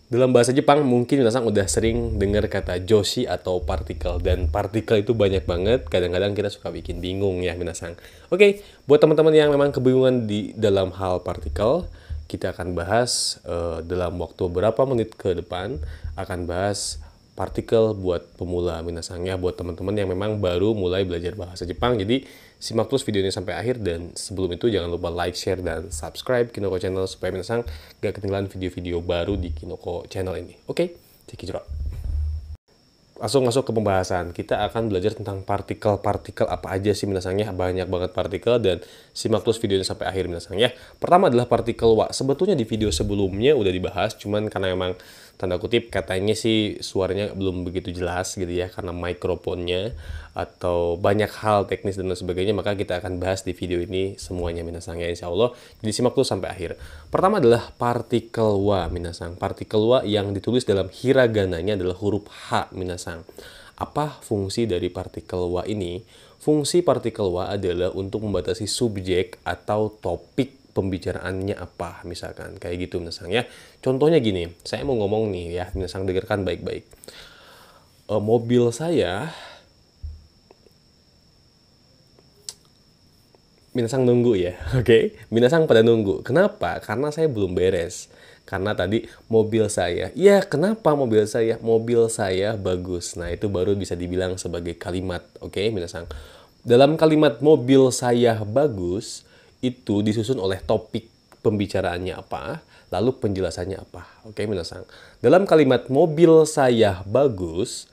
Dalam bahasa Jepang mungkin minasan udah sering dengar kata joshi atau partikel, dan partikel itu banyak banget, kadang-kadang kita suka bikin bingung ya minasan. Oke, buat teman-teman yang memang kebingungan di dalam hal partikel, kita akan bahas dalam waktu berapa menit ke depan akan bahas partikel buat pemula minasan ya, buat teman-teman yang memang baru mulai belajar bahasa Jepang. Jadi simak terus videonya sampai akhir, dan sebelum itu jangan lupa like, share, dan subscribe Kinoko Channel supaya minasan gak ketinggalan video-video baru di Kinoko Channel ini. Oke, cekidot. Langsung masuk ke pembahasan. Kita akan belajar tentang partikel-partikel apa aja sih minasannya. Banyak banget partikel, dan simak terus videonya sampai akhir minasannya. Pertama adalah partikel wa. Sebetulnya di video sebelumnya udah dibahas, cuman karena memang tanda kutip katanya sih suaranya belum begitu jelas gitu ya, karena mikrofonnya atau banyak hal teknis dan lain sebagainya, maka kita akan bahas di video ini semuanya minasan ya, insya Allah. Jadi simak terus sampai akhir. Pertama adalah partikel wa minasan. Partikel wa yang ditulis dalam hiragananya adalah huruf H minasan. Apa fungsi dari partikel wa ini? Fungsi partikel wa adalah untuk membatasi subjek atau topik pembicaraannya apa, misalkan kayak gitu misalnya. Contohnya gini, saya mau ngomong nih ya, misalnya dengarkan baik-baik. Mobil saya, minasang nunggu ya, oke? Minasang pada nunggu. Kenapa? Karena saya belum beres. Karena tadi mobil saya, ya kenapa mobil saya? Mobil saya bagus. Nah itu baru bisa dibilang sebagai kalimat, oke minasang. Dalam kalimat mobil saya bagus, itu disusun oleh topik pembicaraannya apa, lalu penjelasannya apa. Oke, minasan. Dalam kalimat mobil saya bagus,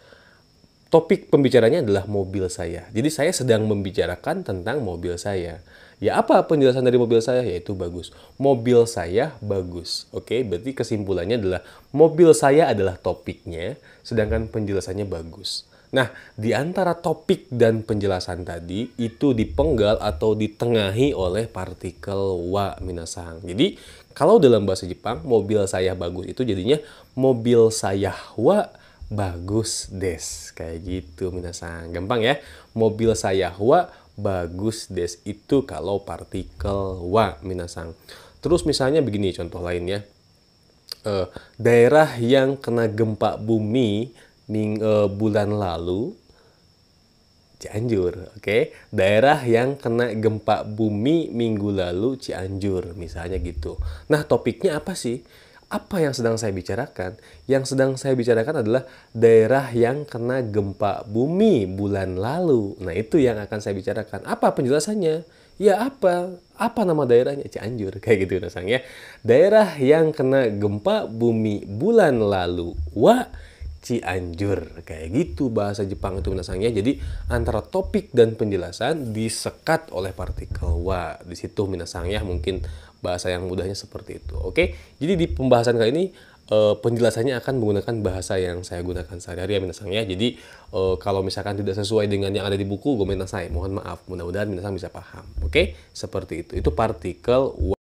topik pembicaranya adalah mobil saya. Jadi saya sedang membicarakan tentang mobil saya. Ya apa penjelasan dari mobil saya? Yaitu bagus. Mobil saya bagus. Oke, berarti kesimpulannya adalah mobil saya adalah topiknya, sedangkan penjelasannya bagus. Nah, di antara topik dan penjelasan tadi itu dipenggal atau ditengahi oleh partikel wa minasang. Jadi, kalau dalam bahasa Jepang, mobil saya bagus itu jadinya mobil saya wa bagus des. Kayak gitu minasang. Gampang ya? Mobil saya wa bagus des itu kalau partikel wa minasang. Terus misalnya begini contoh lainnya. Daerah yang kena gempa bumi bulan lalu, Cianjur, oke? Daerah yang kena gempa bumi minggu lalu, Cianjur, misalnya gitu. Nah, topiknya apa sih? Apa yang sedang saya bicarakan? Yang sedang saya bicarakan adalah daerah yang kena gempa bumi bulan lalu. Nah, itu yang akan saya bicarakan. Apa penjelasannya? Ya apa? Apa nama daerahnya? Cianjur, kayak gitu rasanya. Daerah yang kena gempa bumi bulan lalu, wa Cianjur, kayak gitu bahasa Jepang itu minasangnya. Jadi antara topik dan penjelasan disekat oleh partikel wa. Di situ minasangnya mungkin bahasa yang mudahnya seperti itu. Oke, jadi di pembahasan kali ini penjelasannya akan menggunakan bahasa yang saya gunakan sehari-hari ya minasangnya. Jadi kalau misalkan tidak sesuai dengan yang ada di buku, gomenasai, mohon maaf. Mudah-mudahan minasang bisa paham. Oke, seperti itu. Itu partikel wa.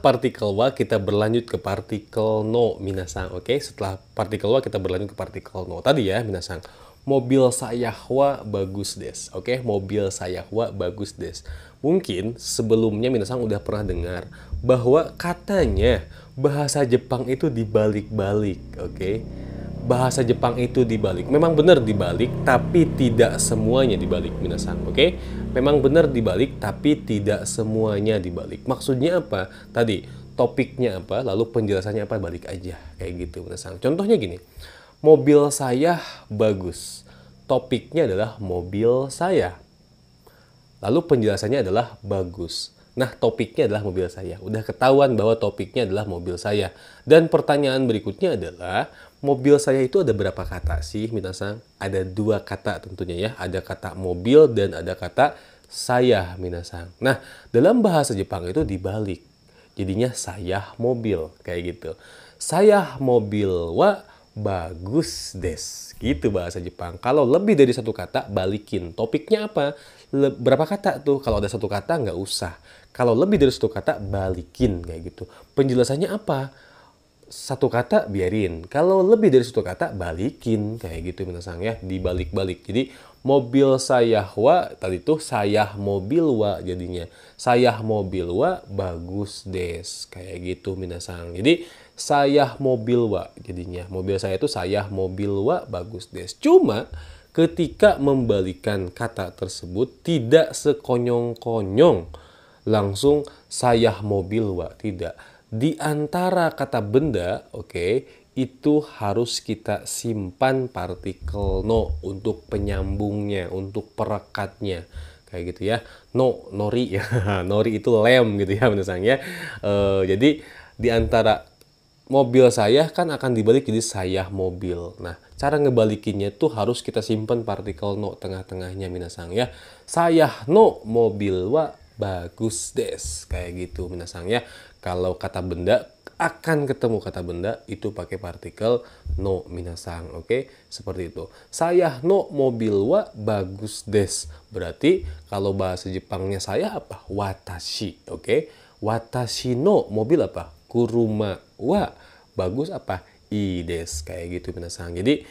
Partikel wa kita berlanjut ke partikel no minasang. Oke, setelah partikel wa kita berlanjut ke partikel no. Tadi ya minasang, mobil saya wa bagus des. Oke, mobil saya wa bagus des. Mungkin sebelumnya minasang udah pernah dengar bahwa katanya bahasa Jepang itu dibalik-balik. Oke, bahasa Jepang itu dibalik. Memang benar dibalik, tapi tidak semuanya dibalik minasang. Oke? Memang benar dibalik, tapi tidak semuanya dibalik. Maksudnya apa? Tadi topiknya apa, lalu penjelasannya apa, balik aja. Kayak gitu minasang. Contohnya gini. Mobil saya bagus. Topiknya adalah mobil saya. Lalu penjelasannya adalah bagus. Nah, topiknya adalah mobil saya. Udah ketahuan bahwa topiknya adalah mobil saya. Dan pertanyaan berikutnya adalah, mobil saya itu ada berapa kata sih, minasang? Ada 2 kata tentunya ya. Ada kata mobil dan ada kata saya, minasang. Nah, dalam bahasa Jepang itu dibalik. Jadinya saya mobil, kayak gitu. Saya mobil wa bagus des. Gitu bahasa Jepang. Kalau lebih dari 1 kata, balikin. Topiknya apa? Berapa kata tuh? Kalau ada 1 kata, nggak usah. Kalau lebih dari 1 kata, balikin. Kayak gitu. Penjelasannya apa? 1 kata, biarin. Kalau lebih dari 1 kata, balikin. Kayak gitu minasang ya. Dibalik-balik. Jadi, mobil saya wa, tadi tuh saya mobil wa jadinya. Saya mobil wa bagus des. Kayak gitu minasang. Jadi, sayah mobil wa jadinya. Mobil saya itu sayah mobil wa bagus des. Cuma ketika membalikan kata tersebut tidak sekonyong-konyong langsung sayah mobil wa, tidak. Di antara kata benda, oke, itu harus kita simpan partikel no untuk penyambungnya, untuk perekatnya. Kayak gitu ya. No, nori ya. Nori itu lem gitu ya menurut ya. Jadi di antara mobil saya kan akan dibalik jadi sayah mobil. Nah, cara ngebalikinnya tuh harus kita simpan partikel no tengah-tengahnya minasang ya. Sayah no mobil wa bagus des. Kayak gitu minasang ya. Kalau kata benda akan ketemu kata benda itu pakai partikel no minasang. Oke, seperti itu. Sayah no mobil wa bagus des. Berarti kalau bahasa Jepangnya saya apa? Watashi. Oke. Watashi no mobil apa? Kuruma wa bagus apa? I des. Kayak gitu minasang. Jadi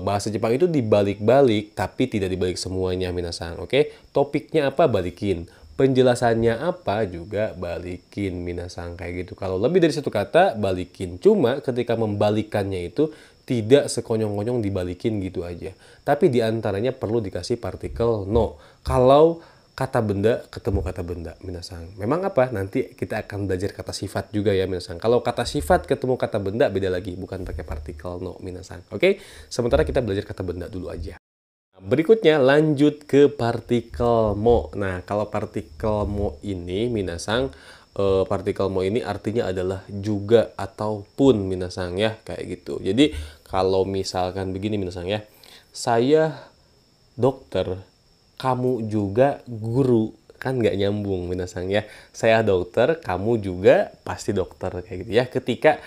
bahasa Jepang itu dibalik-balik tapi tidak dibalik semuanya minasang. Oke. Topiknya apa? Balikin. Penjelasannya apa juga balikin minasang kayak gitu. Kalau lebih dari satu kata balikin. Cuma ketika membalikannya itu tidak sekonyong-konyong dibalikin gitu aja. Tapi diantaranya perlu dikasih partikel no. Kalau kata benda ketemu kata benda minasang. Memang apa? Nanti kita akan belajar kata sifat juga ya minasang. Kalau kata sifat ketemu kata benda beda lagi. Bukan pakai partikel no minasang. Oke? Sementara kita belajar kata benda dulu aja. Berikutnya lanjut ke partikel mo. Nah, kalau partikel mo ini minasang, partikel mo ini artinya adalah juga ataupun minasang ya, kayak gitu. Jadi kalau misalkan begini minasang ya, saya dokter, kamu juga guru, kan nggak nyambung minasang ya. Saya dokter, kamu juga pasti dokter kayak gitu ya. Ketika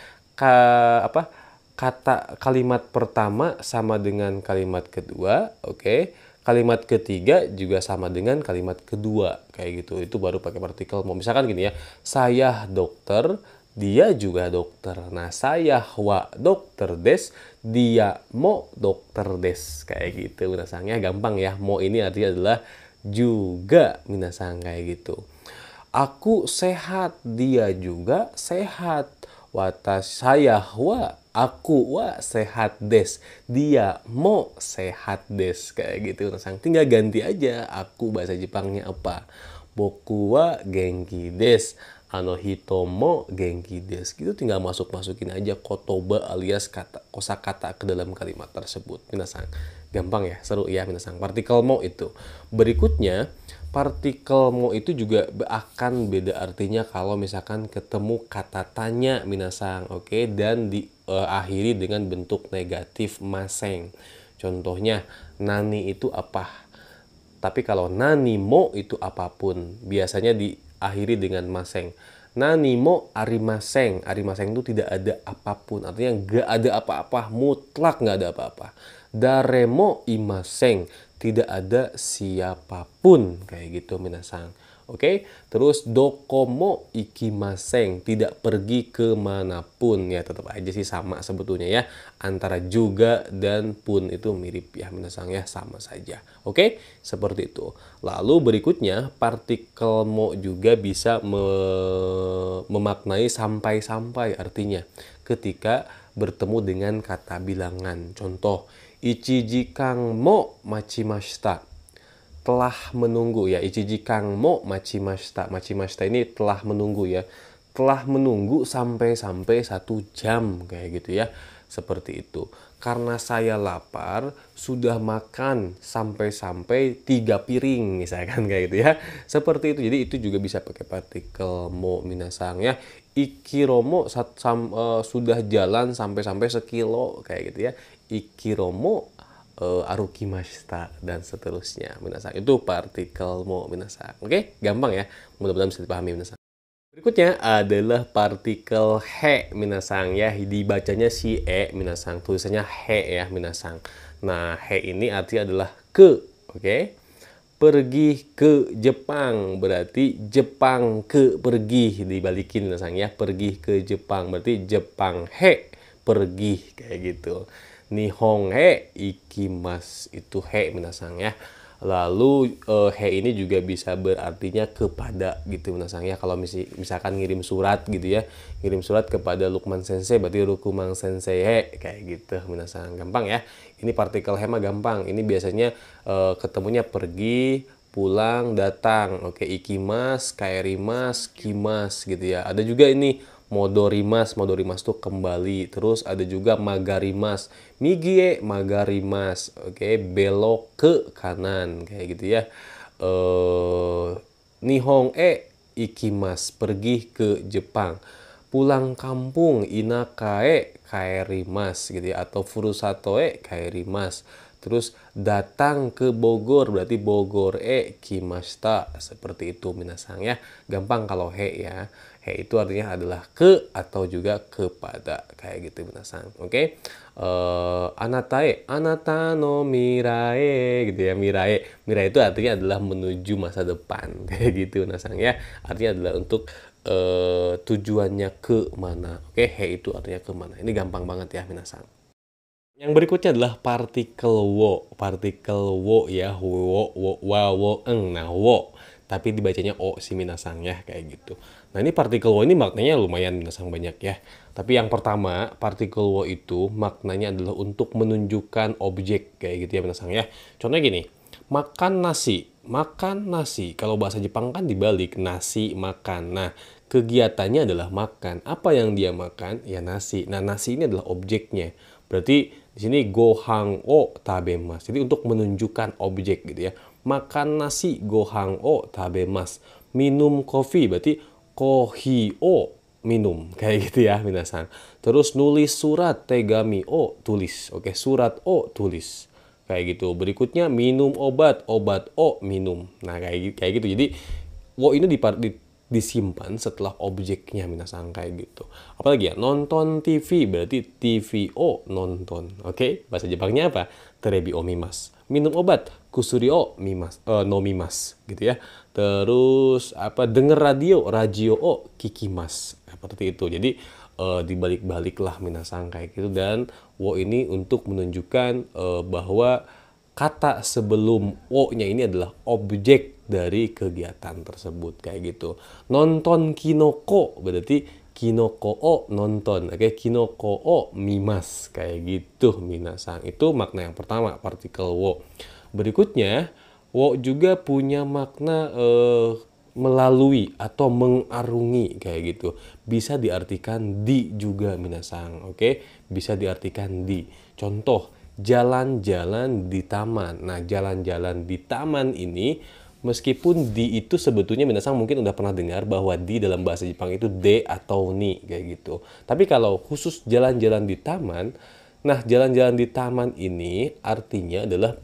kata kalimat pertama sama dengan kalimat kedua, oke. Kalimat ketiga juga sama dengan kalimat kedua, kayak gitu. Itu baru pakai partikel mo. Misalkan gini ya, saya dokter, dia juga dokter. Nah, saya wa dokter des, dia mo dokter des, kayak gitu. Minasangnya gampang ya. Mo ini artinya adalah juga, minasang kayak gitu. Aku sehat, dia juga sehat. Saya wa, aku wa sehat des, dia mo sehat des, kayak gitu. Tinggal ganti aja aku bahasa Jepangnya apa. Boku wa genki des, hito mo genki des. Gitu tinggal masukin aja kotoba alias kosakata ke dalam kalimat tersebut. Minasang, gampang ya, seru ya minasang. Partikel mo itu. Berikutnya partikel mo itu juga akan beda artinya kalau misalkan ketemu kata tanya minasang, oke, dan diakhiri dengan bentuk negatif maseng. Contohnya nani itu apa? Tapi kalau nani mo itu apapun, biasanya diakhiri dengan maseng. Nani mo arimaseng. Arimaseng itu tidak ada apapun, artinya nggak ada apa-apa, mutlak nggak ada apa-apa. Daremo imaseng, tidak ada siapapun, kayak gitu minasang. Oke, terus dokomo ikimaseng, tidak pergi kemanapun. Ya tetap aja sih sama sebetulnya ya, antara juga dan pun itu mirip ya minasang ya, sama saja. Oke, seperti itu. Lalu berikutnya partikel mo juga bisa memaknai sampai-sampai artinya ketika bertemu dengan kata bilangan. Contoh, ichijikang mo machimashita, telah menunggu ya. Ichijikang mo machimashita, machimashita ini telah menunggu ya, telah menunggu sampai 1 jam, kayak gitu ya, seperti itu. Karena saya lapar, sudah makan sampai 3 piring misalkan, kayak gitu ya, seperti itu. Jadi itu juga bisa pakai partikel mo minasang ya. Ikiromo sudah jalan sampai 1 kilo, kayak gitu ya. Ikiromo arukimashita dan seterusnya minasang. Itu partikel mo minasang. Oke, gampang ya. Mudah-mudahan bisa dipahami minasang. Berikutnya adalah partikel he minasang ya. Dibacanya si e minasang, tulisannya he ya minasang. Nah, he ini artinya adalah ke, oke. Pergi ke Jepang, berarti Jepang ke pergi, dibalikin minasang ya. Pergi ke Jepang berarti Jepang he pergi, kayak gitu. Nihon he ikimasu, itu he minasang ya. Lalu he ini juga bisa berartinya kepada gitu minasang ya. Kalau misalkan ngirim surat gitu ya, ngirim surat kepada Lukman Sensei berarti Rukumang Sensei he, kayak gitu minasang. Gampang ya. Ini partikel he mah gampang. Ini biasanya ketemunya pergi, pulang, datang. Oke, ikimas, kaerimas, kimas gitu ya. Ada juga ini modorimas, modorimas tuh kembali. Terus ada juga magarimas, migie, magarimas. Oke, belok ke kanan kayak gitu ya. Nihong ikimas, pergi ke Jepang. Pulang kampung, inakae kaerimas gitu ya, atau furusatoe kaerimas. Terus datang ke Bogor berarti Bogor kimashita, seperti itu minasang ya. Gampang kalau he ya. He itu artinya adalah ke atau juga kepada kayak gitu minasang. Oke. Anatae, anata no mirae gitu ya. Mirae. Mirae itu artinya adalah menuju masa depan kayak gitu minasang ya. Artinya adalah untuk tujuannya ke mana. Oke, he itu artinya ke mana. Ini gampang banget ya minasang. Yang berikutnya adalah partikel wo. Partikel wo ya, wo, wo, wa, wo, eng. Nah, wo. Tapi dibacanya o si minasang ya, kayak gitu. Nah, ini partikel wo ini maknanya lumayan minasang banyak ya. Tapi yang pertama, partikel wo itu maknanya adalah untuk menunjukkan objek, kayak gitu ya minasang ya. Contohnya gini, makan nasi. Makan nasi. Kalau bahasa Jepang kan dibalik, nasi, makan. Nah, kegiatannya adalah makan. Apa yang dia makan? Ya nasi. Nah, nasi ini adalah objeknya. Berarti di sini gohang o tabemasu. Jadi untuk menunjukkan objek gitu ya. Makan nasi gohang o tabemasu. Minum kopi berarti kohi o minum. Kayak gitu ya minasan. Terus nulis surat tegami o tulis. Oke, surat o tulis. Kayak gitu. Berikutnya minum obat, obat o minum. Nah, kayak gitu. Jadi wo ini disimpan setelah objeknya minasang kayak gitu. Apalagi ya, nonton TV berarti TVO nonton. Oke, bahasa Jepangnya apa? Terebi o mimas. Minum obat, kusuri o mimas, no mimas gitu ya. Terus apa? Denger radio, radio o kikimas. Seperti itu. Jadi dibalik-balik lah minasang kayak gitu. Dan wo ini untuk menunjukkan bahwa kata sebelum o-nya ini adalah objek dari kegiatan tersebut kayak gitu. Nonton kinoko berarti kinoko o nonton. Oke, kinoko o mimas kayak gitu minasang. Itu makna yang pertama, partikel wo. Berikutnya, wo juga punya makna melalui atau mengarungi kayak gitu. Bisa diartikan di juga minasang. Oke, bisa diartikan di. Contoh, jalan-jalan di taman. Nah, jalan-jalan di taman ini, meskipun di itu sebetulnya minasang mungkin udah pernah dengar bahwa di dalam bahasa Jepang itu de atau ni kayak gitu. Tapi kalau khusus jalan-jalan di taman, nah jalan-jalan di taman ini artinya adalah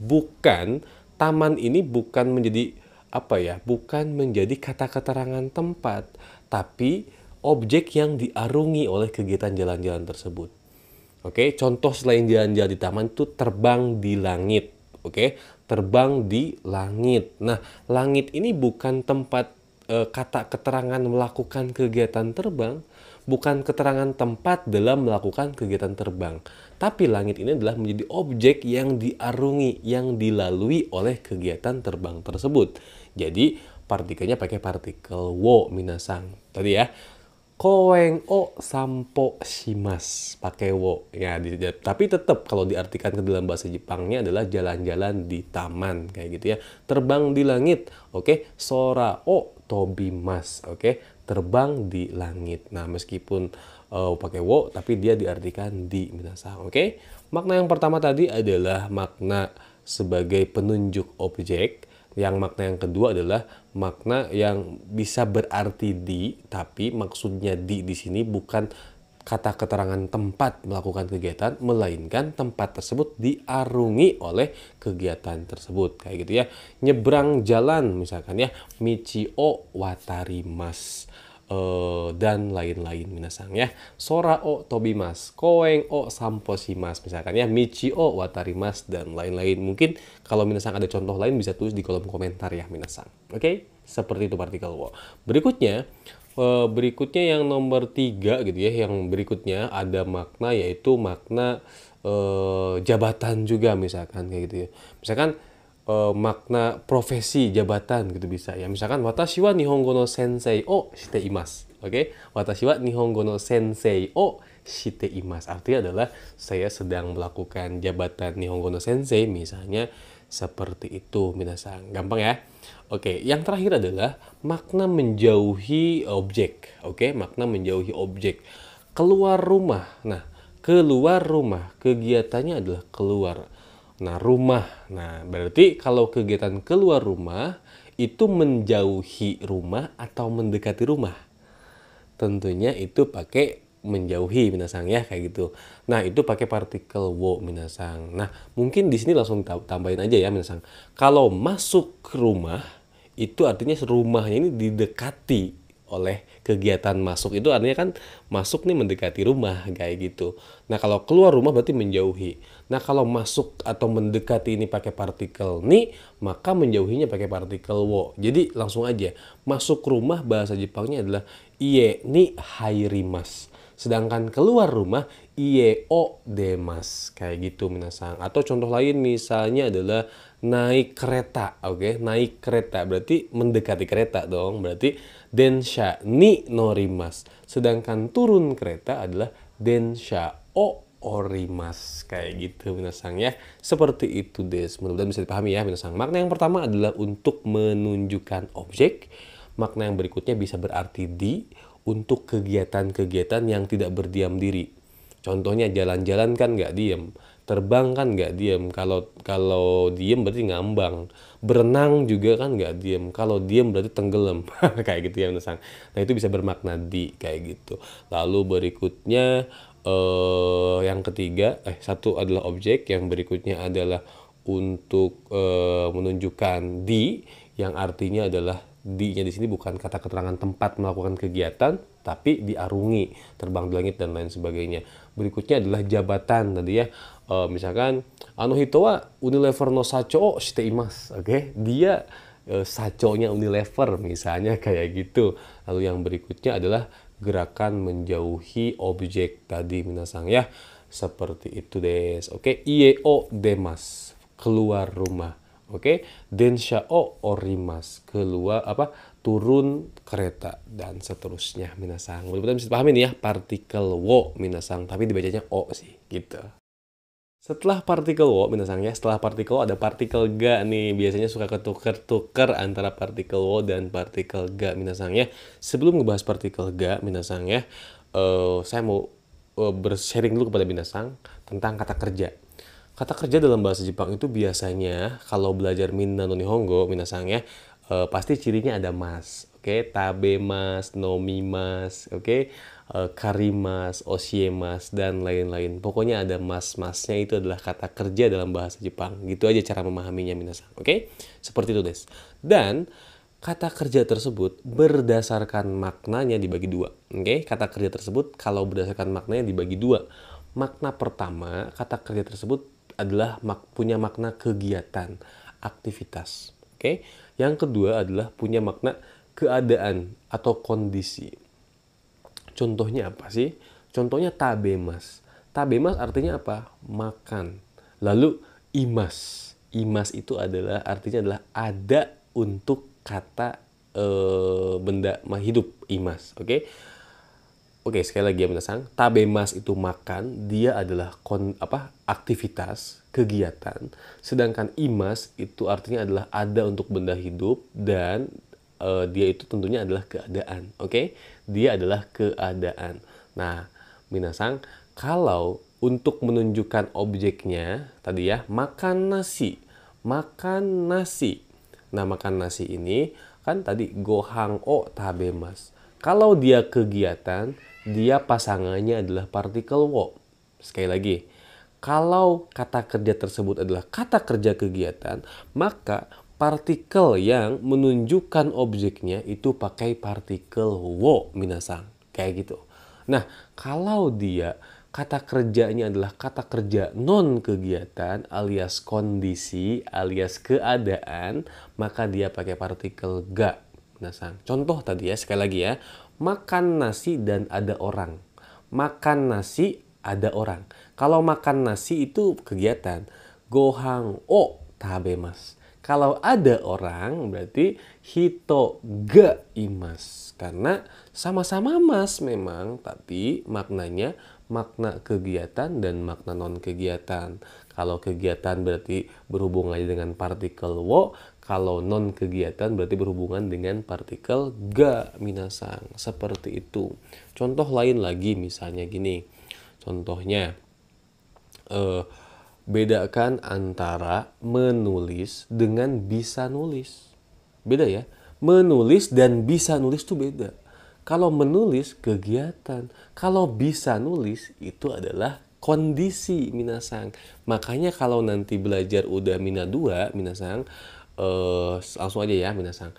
taman ini bukan menjadi apa ya? Bukan menjadi kata keterangan tempat, tapi objek yang diarungi oleh kegiatan jalan-jalan tersebut. Oke, contoh selain jalan-jalan di taman itu terbang di langit. Oke, terbang di langit. Nah, langit ini bukan tempat kata keterangan melakukan kegiatan terbang, bukan keterangan tempat dalam melakukan kegiatan terbang. Tapi langit ini adalah menjadi objek yang diarungi, yang dilalui oleh kegiatan terbang tersebut. Jadi, partikelnya pakai partikel wo minasang. Tadi ya. Koeng o sampo shimas, pakai wo ya, tapi tetap kalau diartikan ke dalam bahasa Jepangnya adalah jalan-jalan di taman kayak gitu ya. Terbang di langit, oke. Sora o tobimas, oke. Terbang di langit. Nah, meskipun pakai wo tapi dia diartikan di minasang, oke. Makna yang pertama tadi adalah makna sebagai penunjuk objek. Yang makna yang kedua adalah makna yang bisa berarti di, tapi maksudnya di sini bukan kata keterangan tempat melakukan kegiatan, melainkan tempat tersebut diarungi oleh kegiatan tersebut. Kayak gitu ya. Nyebrang jalan misalkan ya, michi o watarimas. Dan lain-lain minasang ya. Sora o tobimas, koeng o samposimas misalkan ya, michi o watarimas dan lain-lain. Mungkin kalau minasang ada contoh lain bisa tulis di kolom komentar ya minasang. Oke, seperti itu partikel wo. Berikutnya yang nomor 3 gitu ya. Yang berikutnya ada makna yaitu makna jabatan juga misalkan kayak gitu ya. Misalkan makna profesi, jabatan gitu bisa ya. Misalkan watashi wa nihongo no sensei o shite imasu. Oke, watashi wa nihongo no sensei o shite imasu. Artinya adalah saya sedang melakukan jabatan nihongo no sensei misalnya seperti itu, minasan. Gampang ya? Oke, yang terakhir adalah makna menjauhi objek. Oke, makna menjauhi objek. Keluar rumah. Nah, keluar rumah, kegiatannya adalah keluar. Nah, rumah. Nah, berarti kalau kegiatan keluar rumah itu menjauhi rumah atau mendekati rumah. Tentunya itu pakai menjauhi minasang ya kayak gitu. Nah, itu pakai partikel wo minasang. Nah, mungkin di sini langsung tambahin aja ya minasang. Kalau masuk ke rumah itu artinya rumahnya ini didekati oleh kegiatan masuk, itu artinya kan masuk nih mendekati rumah kayak gitu. Nah, kalau keluar rumah berarti menjauhi. Nah, kalau masuk atau mendekati ini pakai partikel ni, maka menjauhinya pakai partikel wo. Jadi langsung aja masuk rumah bahasa Jepangnya adalah ie ni hairimasu. Sedangkan keluar rumah ie o demas kayak gitu minasang. Atau contoh lain misalnya adalah naik kereta, oke? Naik kereta berarti mendekati kereta dong. Berarti densha ni norimasu. Sedangkan turun kereta adalah densha o orimas kayak gitu minasang ya. Seperti itu des. Mudah-mudahan bisa dipahami ya minasang. Makna yang pertama adalah untuk menunjukkan objek. Makna yang berikutnya bisa berarti di untuk kegiatan-kegiatan yang tidak berdiam diri. Contohnya jalan-jalan kan nggak diem, terbang kan nggak diem. Kalau diem berarti ngambang. Berenang juga kan nggak diem. Kalau diem berarti tenggelam. Kayak gitu ya minasang. Nah, itu bisa bermakna di kayak gitu. Lalu berikutnya yang ketiga, satu adalah objek, yang berikutnya adalah untuk menunjukkan di, yang artinya adalah di-nya di sini bukan kata keterangan tempat melakukan kegiatan, tapi diarungi, terbang di langit dan lain sebagainya. Berikutnya adalah jabatan tadi ya. Misalkan ano hito wa Unilever no sacho o shite imasu. Oke, dia saco-nya Unilever misalnya kayak gitu. Lalu yang berikutnya adalah gerakan menjauhi objek tadi minasang ya. Seperti itu des. Oke, ie o demas, keluar rumah. Oke, densha o orimas, keluar turun kereta dan seterusnya minasang. Mudah-mudahan bisa dipahami nih ya partikel wo minasang, tapi dibacanya o sih gitu. Setelah partikel wo minasang ya, setelah partikel wo ada partikel ga nih. Biasanya suka ketuker-tuker antara partikel wo dan partikel ga minasang ya. Sebelum ngebahas partikel ga minasang ya, saya mau bersharing dulu kepada minasang tentang kata kerja. Kata kerja dalam bahasa Jepang itu biasanya kalau belajar Minna no Nihongo minasang ya, pasti cirinya ada mas. Oke, tabemas, nomimas, oke, karimas, osiemas dan lain-lain. Pokoknya ada mas-masnya, itu adalah kata kerja dalam bahasa Jepang. Gitu aja cara memahaminya minasang. Oke? Seperti itu, des. Dan kata kerja tersebut berdasarkan maknanya dibagi dua. Oke? Kata kerja tersebut kalau berdasarkan maknanya dibagi dua. Makna pertama, kata kerja tersebut adalah punya makna kegiatan, aktivitas. Oke? Yang kedua adalah punya makna keadaan atau kondisi. Contohnya apa sih? Contohnya tabemas. Tabemas artinya apa? Makan. Lalu imas. Imas itu adalah artinya adalah ada untuk kata benda hidup, imas. Oke? Oke, sekali lagi ya minasang. Tabemas itu makan, dia adalah aktivitas, kegiatan. Sedangkan imas itu artinya adalah ada untuk benda hidup dan dia itu tentunya adalah keadaan. Oke? Dia adalah keadaan. Nah, minasang, kalau untuk menunjukkan objeknya tadi ya, makan nasi. Makan nasi. Nah, makan nasi ini kan tadi gohang o tabemas. Kalau dia kegiatan, dia pasangannya adalah partikel wo. Sekali lagi, kalau kata kerja tersebut adalah kata kerja kegiatan, maka partikel yang menunjukkan objeknya itu pakai partikel wo minasang. Kayak gitu. Nah, kalau dia kata kerjanya adalah kata kerja non kegiatan alias kondisi alias keadaan, maka dia pakai partikel ga minasang. Contoh tadi ya, sekali lagi ya. Makan nasi dan ada orang. Makan nasi ada orang. Kalau makan nasi itu kegiatan. Gohang o tabemas. Kalau ada orang berarti hito ga imas. Karena sama-sama mas memang, tapi maknanya makna kegiatan dan makna non kegiatan. Kalau kegiatan berarti berhubungan dengan partikel wo, kalau non kegiatan berarti berhubungan dengan partikel ga minasang. Seperti itu. Contoh lain lagi misalnya gini. Contohnya bedakan antara menulis dengan bisa nulis. Beda ya. Menulis dan bisa nulis itu beda. Kalau menulis kegiatan, kalau bisa nulis itu adalah kondisi minasang. Makanya kalau nanti belajar udah mina 2 minasang, langsung aja ya minasang.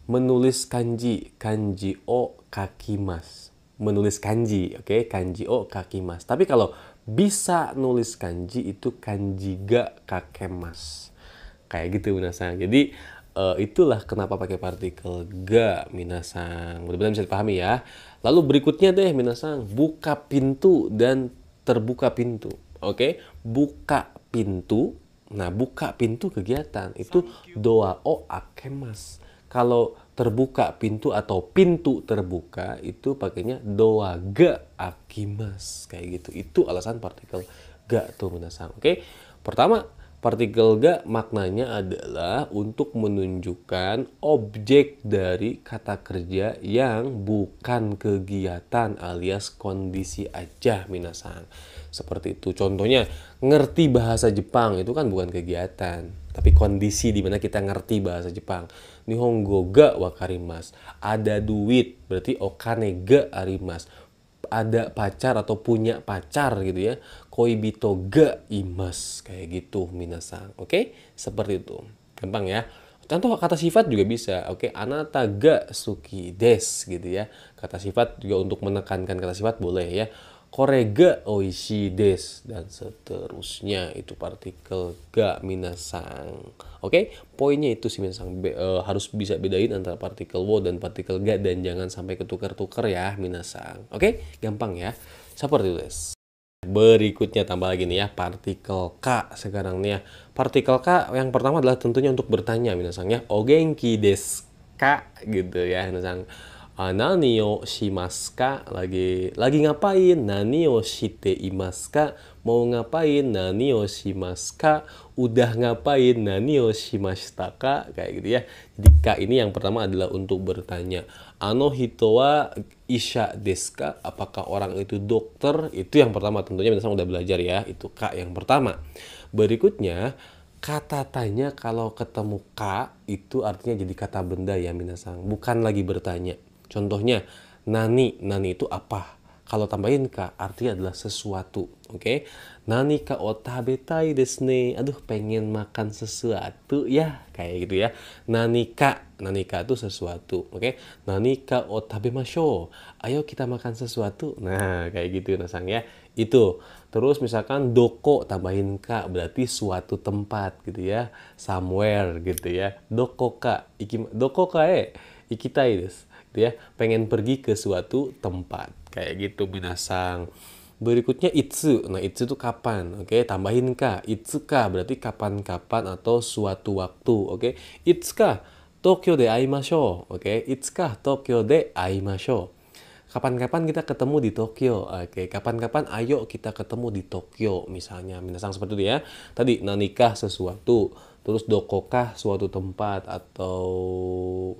Menulis kanji, kanji o kakimas. Menulis kanji, oke, kanji o kakimas. Tapi kalau bisa nulis kanji itu kanji ga kakemas. Kayak gitu minasang. Jadi itulah kenapa pakai partikel ga minasang. Mudah-mudahan bisa dipahami ya. Lalu berikutnya deh minasang, buka pintu dan terbuka pintu. Oke, buka pintu. Nah, buka pintu kegiatan itu doa o akemas. Kalau terbuka pintu atau pintu terbuka itu pakainya doa ga akimas. Kayak gitu. Itu alasan partikel ga tuh minasang. Oke. Pertama, partikel ga maknanya adalah untuk menunjukkan objek dari kata kerja yang bukan kegiatan alias kondisi aja minasang. Seperti itu. Contohnya, ngerti bahasa Jepang itu kan bukan kegiatan, tapi kondisi di mana kita ngerti bahasa Jepang. Nihongo ga wakarimasu. Ada duit, berarti okane ga arimasu. Ada pacar atau punya pacar gitu ya, koibito ga imas, kayak gitu minasang. Oke, seperti itu, gampang ya. Contoh kata sifat juga bisa. Oke, anata ga suki des gitu ya. Kata sifat juga untuk menekankan kata sifat boleh ya. Kore ga oishi des dan seterusnya. Itu partikel ga minasang. Oke, poinnya itu sih minasang. Harus bisa bedain antara partikel wo dan partikel ga dan jangan sampai ketukar-tukar ya minasang. Oke, gampang ya. Seperti itu des. Berikutnya tambah lagi nih ya, partikel K sekarang nih ya. Partikel K yang pertama adalah tentunya untuk bertanya minasang ya. O genki desu ka gitu ya minasang. Nani o shimasu ka? Lagi ngapain? Nani o shite imasu ka? Mau ngapain? Nani o shimasu ka? Udah ngapain? Nani o shimashita ka? Kayak gitu ya. Jadi K ini yang pertama adalah untuk bertanya. Ano hito wa isha desu ka? Apakah orang itu dokter? Itu yang pertama, tentunya minasang udah belajar ya. Itu K yang pertama. Berikutnya, kata tanya kalau ketemu K itu artinya jadi kata benda ya minasang. Bukan lagi bertanya. Contohnya, nani. Nani itu apa? Kalau tambahin K, artinya adalah sesuatu. Oke? Nani ka o tabetai desu ne. Aduh, pengen makan sesuatu ya. Kayak gitu ya. Nani ka. Nani ka itu sesuatu. Oke? Nani ka o tabemashou. Ayo kita makan sesuatu. Nah, kayak gitu minasang ya. Itu. Terus misalkan doko tambahin K berarti suatu tempat gitu ya. Somewhere gitu ya. Doko ka. Doko ka ikitai desu. Ya, pengen pergi ke suatu tempat kayak gitu minasang. Berikutnya itsu. Nah, itsu itu kapan? Oke, tambahin ka. Itsuka berarti kapan-kapan atau suatu waktu. Oke, itsuka Tokyo de aimashou. Oke, itsuka Tokyo de aimashou. Kapan-kapan kita ketemu di Tokyo. Oke, kapan-kapan ayo kita ketemu di Tokyo misalnya. Minasang seperti itu ya. Tadi nanikah sesuatu, terus dokokah suatu tempat atau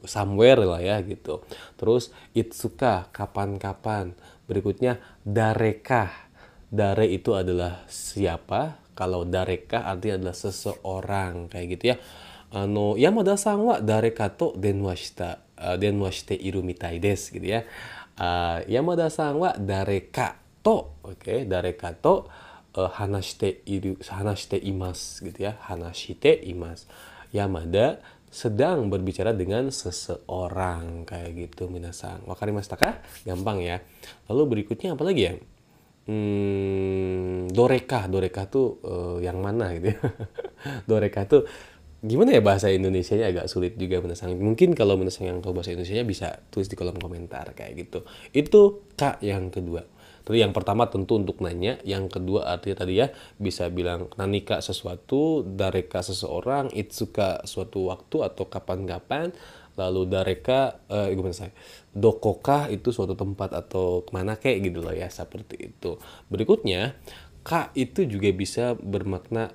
somewhere lah ya gitu. Terus itsuka kapan-kapan. Berikutnya darekah. Dare itu adalah siapa? Kalau darekah artinya adalah seseorang kayak gitu ya. Yamada-san wa dareka to denwa shite iru mitai desu gitu ya. Yamada-san wa dareka to, oke, dareka to hanashite imasu gitu ya. Hanashite imasu. Yamada sedang berbicara dengan seseorang kayak gitu minasang. Wakarimashita ka? Gampang ya. Lalu berikutnya apa lagi ya? Doreka tuh yang mana gitu ya. Doreka tuh gimana ya bahasa Indonesianya, agak sulit juga minasang. Mungkin kalau minasang yang tahu bahasa Indonesianya bisa tulis di kolom komentar kayak gitu. Itu K yang kedua. Tadi yang pertama tentu untuk nanya, yang kedua artinya tadi ya bisa bilang nanika sesuatu, dareka seseorang, itsuka suatu waktu atau kapan-kapan, lalu dareka gimana saya? Dokoka itu suatu tempat atau kemana kayak gitu loh ya, seperti itu. Berikutnya ka itu juga bisa bermakna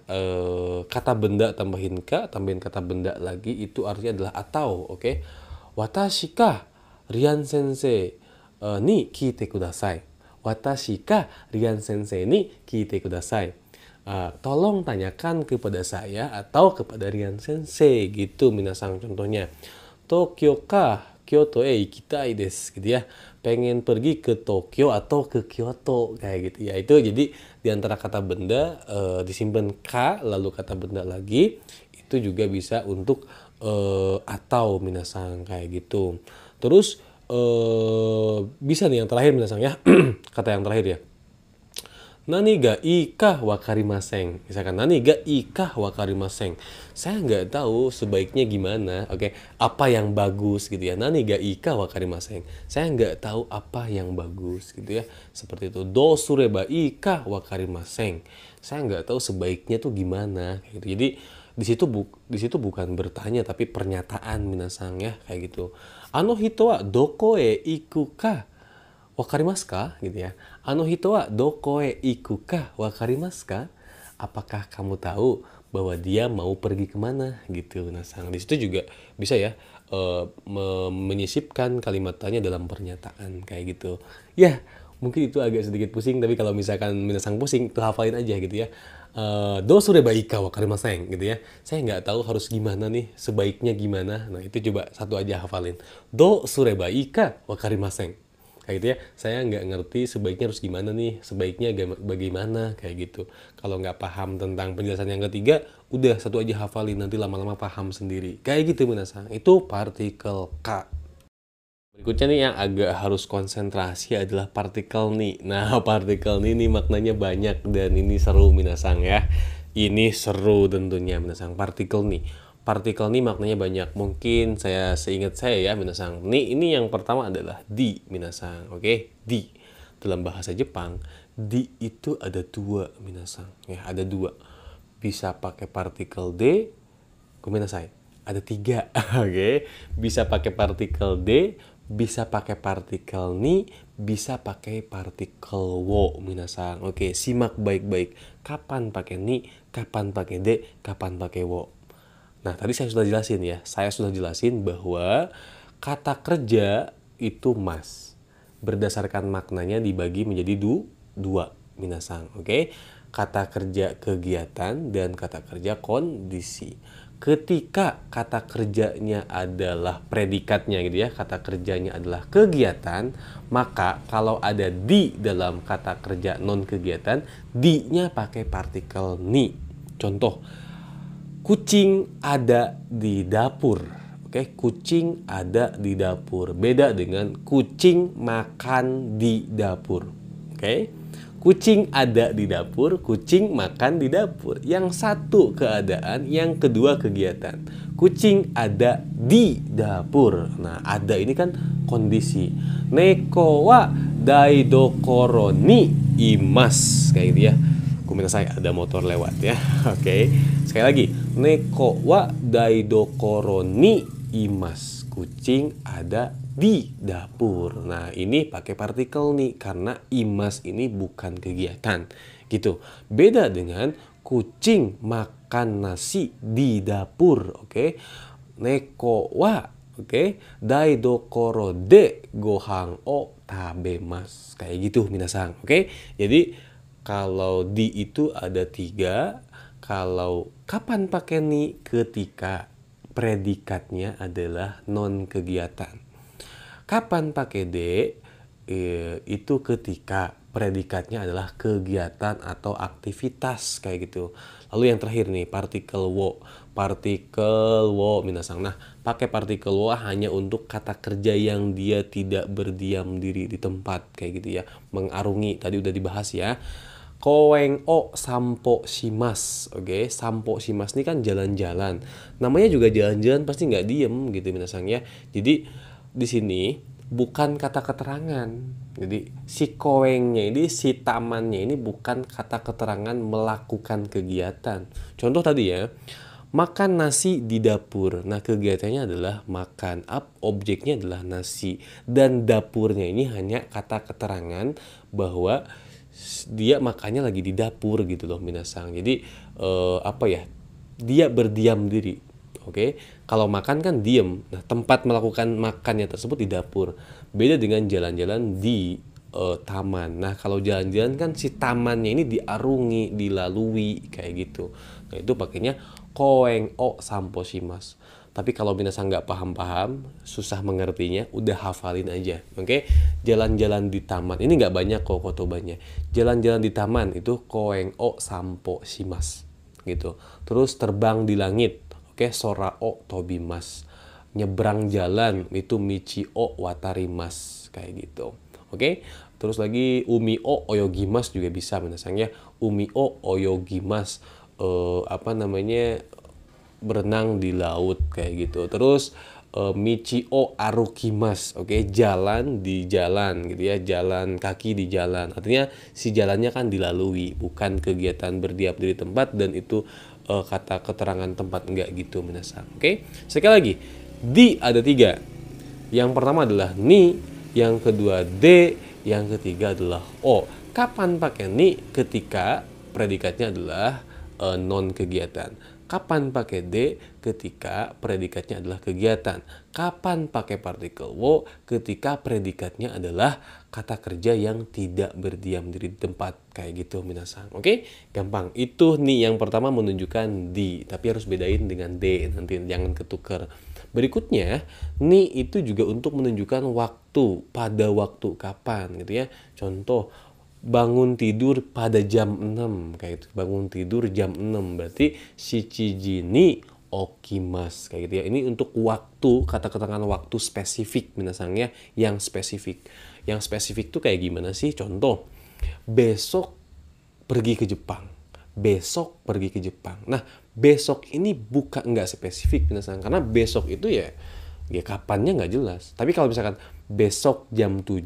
kata benda tambahin ka, tambahin kata benda lagi itu artinya adalah atau, oke? Watashi ka Rian sensei ni kite kudasai. Watashi ka Rian sensei ni kite kudasai. Tolong tanyakan kepada saya atau kepada Rian sensei gitu minasang contohnya. Tokyo ka Kyoto ikitai desu gitu ya. Pengen pergi ke Tokyo atau ke Kyoto kayak gitu ya. Itu jadi di antara kata benda disimpan ka lalu kata benda lagi itu juga bisa untuk atau minasang kayak gitu. Terus bisa nih yang terakhir minasang ya. Kata yang terakhir ya. Nani ga ii ka wakarimasen. Misalkan nani ga ii ka wakarimasen. Saya nggak tahu sebaiknya gimana. Oke, apa yang bagus gitu ya. Nani ga ii ka wakarimasen. Saya nggak tahu apa yang bagus gitu ya. Seperti itu. Do sureba ii ka wakarimasen. Saya nggak tahu sebaiknya tuh gimana gitu. Jadi di situ bukan bertanya tapi pernyataan minasang ya kayak gitu. Ano hito wa doko e iku ka wakarimasu ka gitu ya. Ano hito wa doko e iku ka wakarimasu ka? Apakah kamu tahu bahwa dia mau pergi kemana gitu minasang. Di situ juga bisa ya menyisipkan kalimat tanya dalam pernyataan kayak gitu. Ya, mungkin itu agak sedikit pusing tapi kalau misalkan minasang pusing tuh hafalin aja gitu ya. Do sureba ika wakarimasen gitu ya. Saya nggak tahu harus gimana nih, sebaiknya gimana. Nah, itu coba satu aja hafalin. Do sureba ika wakarimasen. Kayak gitu ya. Saya nggak ngerti sebaiknya harus gimana nih, sebaiknya bagaimana kayak gitu. Kalau nggak paham tentang penjelasan yang ketiga, udah satu aja hafalin nanti lama-lama paham sendiri. Kayak gitu minasang. Itu partikel ka. Berikutnya nih yang agak harus konsentrasi adalah partikel ni. Nah, partikel ni maknanya banyak dan ini seru minasang ya. Ini seru tentunya minasang. Partikel ni. Partikel ni maknanya banyak. Mungkin seingat saya ya minasang. Ini yang pertama adalah di minasang. Oke, di. Dalam bahasa Jepang, di itu ada dua minasang. Ya, ada dua. Bisa pakai partikel D, gomenasai. Ada tiga, oke. Bisa pakai partikel D, bisa pakai partikel ni, bisa pakai partikel wo, minasang. Oke, simak baik-baik. Kapan pakai ni, kapan pakai D, kapan pakai wo. Nah, tadi saya sudah jelasin ya. Saya sudah jelasin bahwa kata kerja itu mas. Berdasarkan maknanya dibagi menjadi dua, minasang. Oke, kata kerja kegiatan dan kata kerja kondisi. Ketika kata kerjanya adalah predikatnya gitu ya, kata kerjanya adalah kegiatan, maka kalau ada di dalam kata kerja non kegiatan, di-nya pakai partikel ni. Contoh, kucing ada di dapur. Oke, kucing ada di dapur. Beda dengan kucing makan di dapur. Oke. Kucing ada di dapur, kucing makan di dapur. Yang satu keadaan, yang kedua kegiatan. Kucing ada di dapur. Nah, ada ini kan kondisi. Neko wa daidokoro ni imas. Kayak gitu ya. Saya ada motor lewat ya. Oke. Sekali lagi. Neko wa daidokoro ni imas. Kucing ada di dapur. Nah, ini pakai partikel nih karena imas ini bukan kegiatan. Gitu. Beda dengan kucing makan nasi di dapur, oke? Neko wa, oke? Daidokoro de gohan o tabemasu. Kayak gitu minasang, oke? Jadi kalau di itu ada tiga. Kalau kapan pakai ni? Ketika predikatnya adalah non kegiatan. Kapan pakai D? Itu ketika predikatnya adalah kegiatan atau aktivitas kayak gitu. Lalu yang terakhir nih, partikel wo. Partikel wo minasang. Nah, pakai partikel wo hanya untuk kata kerja yang dia tidak berdiam diri di tempat kayak gitu ya. Mengarungi, tadi udah dibahas ya. Koeng o sampo shimas. Oke, sampo shimas ini kan jalan-jalan. Namanya juga jalan-jalan pasti nggak diem gitu minasang ya. Jadi di sini bukan kata keterangan. Jadi si koengnya ini, si tamannya ini bukan kata keterangan melakukan kegiatan. Contoh tadi ya, makan nasi di dapur. Nah, kegiatannya adalah makan. Objeknya adalah nasi. Dan dapurnya ini hanya kata keterangan bahwa dia makannya lagi di dapur gitu loh, minasang. Jadi apa ya? Dia berdiam diri. Oke, kalau makan kan diem. Nah, tempat melakukan makannya tersebut di dapur. Beda dengan jalan-jalan di taman. Nah, kalau jalan-jalan kan si tamannya ini diarungi, dilalui kayak gitu. Nah, itu pakainya koeng o sampo shimas. Tapi kalau minasang nggak paham-paham, susah mengertinya, udah hafalin aja. Oke, jalan-jalan di taman. Ini nggak banyak kok kotobannya. Jalan-jalan di taman itu koeng o sampo shimas gitu. Terus terbang di langit. Oke, sora o tobimas. Nyebrang jalan itu michi o watarimas kayak gitu. Oke. Terus lagi umi o oyogimas juga bisa minasang ya. Umi o oyogimas apa namanya? Berenang di laut kayak gitu. Terus michi o arukimas. Oke, jalan di jalan gitu ya. Jalan kaki di jalan. Artinya si jalannya kan dilalui, bukan kegiatan berdiam di tempat, dan itu kata keterangan tempat, enggak gitu minasang. Oke, sekali lagi, di ada 3. Yang pertama adalah ni, yang kedua de, yang ketiga adalah o. Kapan pakai ni? Ketika predikatnya adalah non kegiatan. Kapan pakai de? Ketika predikatnya adalah kegiatan. Kapan pakai partikel wo? Ketika predikatnya adalah kata kerja yang tidak berdiam diri di tempat kayak gitu minasang. Oke, gampang. Itu nih yang pertama menunjukkan di, tapi harus bedain dengan de, nanti jangan ketuker. Berikutnya, ni itu juga untuk menunjukkan waktu, pada waktu kapan gitu ya. Contoh, bangun tidur pada jam 6 kayak gitu. Bangun tidur jam 6 berarti shichiji ni okimas kayak gitu ya. Ini untuk waktu, kata keterangan waktu spesifik minasangnya, yang spesifik. Yang spesifik tuh kayak gimana sih? Contoh, besok pergi ke Jepang. Besok pergi ke Jepang. Nah, besok ini bukan, nggak spesifik minasang, karena besok itu ya kapannya nggak jelas. Tapi kalau misalkan besok jam 7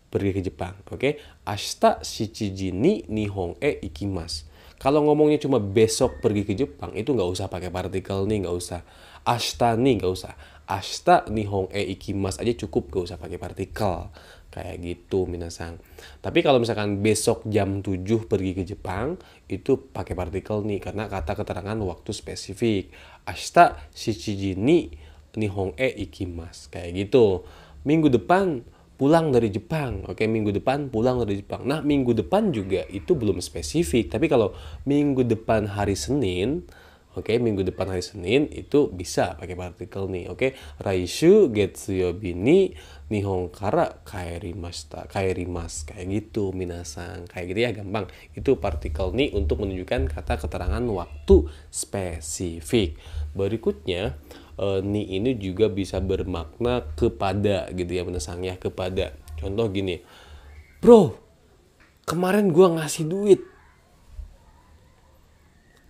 pergi ke Jepang, oke? Ashita shichiji ni nihon e ikimas. Kalau ngomongnya cuma besok pergi ke Jepang, itu nggak usah pakai partikel nih, nggak usah. Ashita nih nggak usah. Ashita nihon e ikimas aja cukup, nggak usah pakai partikel. Kayak gitu minasang. Tapi kalau misalkan besok jam 7 pergi ke Jepang, itu pakai partikel nih, karena kata keterangan waktu spesifik. Ashita shichiji ni nihon e ikimas. Kayak gitu. Minggu depan pulang dari Jepang. Oke, minggu depan pulang dari Jepang. Nah, minggu depan juga itu belum spesifik. Tapi kalau minggu depan hari Senin, oke, minggu depan hari Senin itu bisa pakai partikel nih. Oke, Raishu getsuyobi ni nihon kara kaerimashita. Kaerimas kayak gitu minasang. Kayak gitu ya, gampang. Itu partikel ni untuk menunjukkan kata keterangan waktu spesifik. Berikutnya, ni ini juga bisa bermakna kepada gitu ya minasang ya, kepada. Contoh gini, bro, kemarin gua ngasih duit.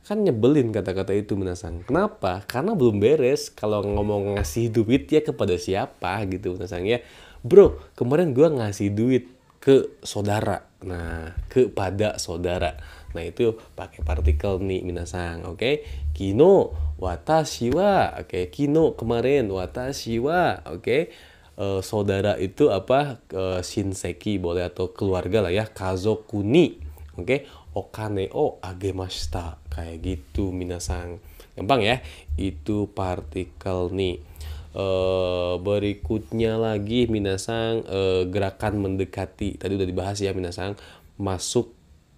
Kan nyebelin kata-kata itu minasang. Kenapa? Karena belum beres. Kalau ngomong ngasih duit ya kepada siapa gitu minasang ya. Bro, kemarin gua ngasih duit ke saudara. Nah, kepada saudara. Nah, itu pakai partikel nih minasang. Oke. Kino watashi wa. Oke, kino kemarin, watashi wa. Oke. Saudara itu apa? Shinseki boleh, atau keluarga lah ya. Kazoku ni. Oke. Okane o agemashita. Kayak gitu minasang. Gampang ya. Itu partikel nih. Berikutnya lagi minasang, gerakan mendekati. Tadi udah dibahas ya minasang. Masuk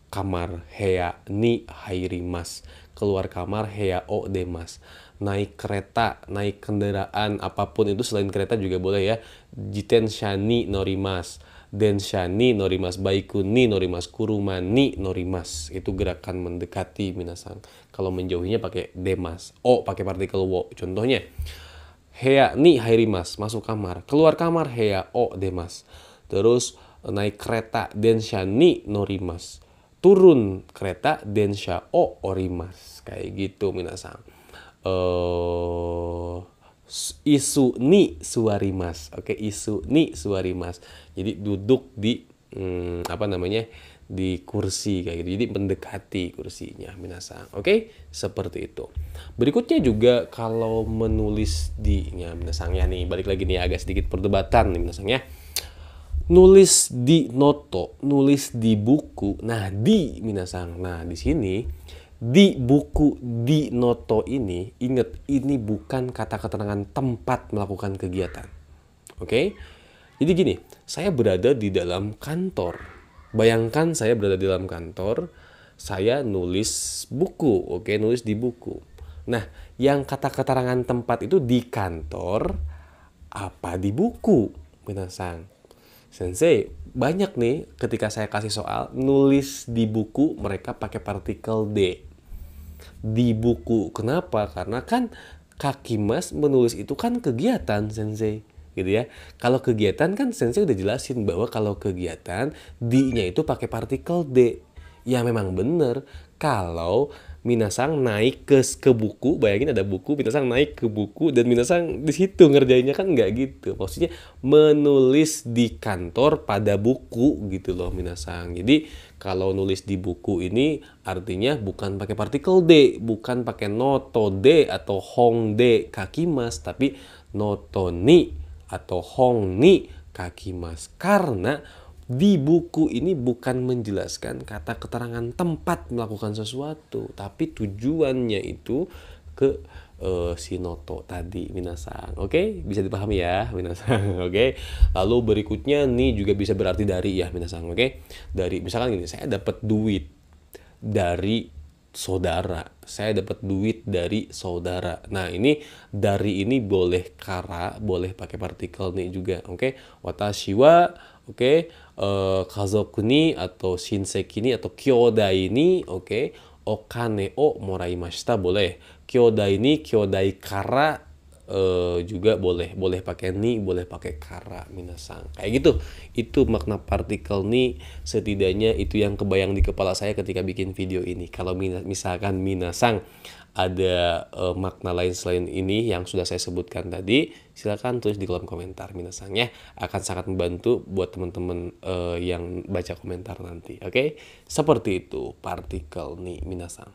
kamar, heya ni hairimas. Keluar kamar, heya o demas. Naik kereta, naik kendaraan apapun itu selain kereta juga boleh ya. Jitensha ni norimas. Densha ni norimas. Baiku ni norimas. Kuruma ni norimas. Itu gerakan mendekati minasang. Kalau menjauhinya pakai demas. O pakai partikel wo. Contohnya, heya ni hairimas, masuk kamar. Keluar kamar, heya o demas. Terus naik kereta, densha ni norimas. Turun kereta, densha o orimas. Kayak gitu minasang. Isu ni suarimas. Oke, isu ni suarimas. Jadi duduk di apa namanya? Di kursi kayak gitu. Jadi mendekati kursinya minasang. Oke, seperti itu. Berikutnya juga kalau menulis di minasang ya nih, balik lagi nih agak sedikit perdebatan nih minasang ya. Nulis di noto, nulis di buku. Nah, di minasang. Nah, di sini di buku di noto ini, ingat ini bukan kata keterangan tempat melakukan kegiatan. Oke? Jadi gini, saya berada di dalam kantor. Bayangkan saya berada di dalam kantor, saya nulis buku, oke, nulis di buku. Nah, yang kata keterangan tempat itu di kantor apa di buku? Minasang. Sensei, banyak nih ketika saya kasih soal nulis di buku mereka pakai partikel D. Di buku. Kenapa? Karena kan kakimas menulis itu kan kegiatan, Sensei. Gitu ya. Kalau kegiatan kan Sensei udah jelasin bahwa kalau kegiatan di-nya itu pakai partikel D. Ya memang bener. Kalau minasang naik ke buku, bayangin ada buku, minasang naik ke buku dan minasang di situ ngerjainnya kan nggak gitu. Maksudnya menulis di kantor pada buku gitu loh minasang. Jadi kalau nulis di buku ini artinya bukan pakai partikel D, bukan pakai noto D atau hong D kakimas, tapi noto ni atau hong ni kakimas. Karena di buku ini bukan menjelaskan kata keterangan tempat melakukan sesuatu, tapi tujuannya itu ke si noto tadi minasang. Oke, bisa dipahami ya minasang. Oke. Lalu berikutnya nih juga bisa berarti dari ya minasang. Oke. Dari misalkan gini, saya dapat duit dari saudara. Saya dapat duit dari saudara. Nah, ini dari ini boleh kara, boleh pakai partikel nih juga. Oke. Watashi wa, oke, kazoku ni atau shinseki ni atau kyodai ni, oke, okane o moraimashita boleh. Kyodai ni kyodai kara juga boleh pakai ni, boleh pakai kara minasang. Kayak gitu. Itu makna partikel ni, setidaknya itu yang kebayang di kepala saya ketika bikin video ini. Kalau misalkan minasang ada makna lain selain ini yang sudah saya sebutkan tadi, silakan tulis di kolom komentar minasang ya. Akan sangat membantu buat teman-teman yang baca komentar nanti. Oke? Seperti itu partikel ni minasang.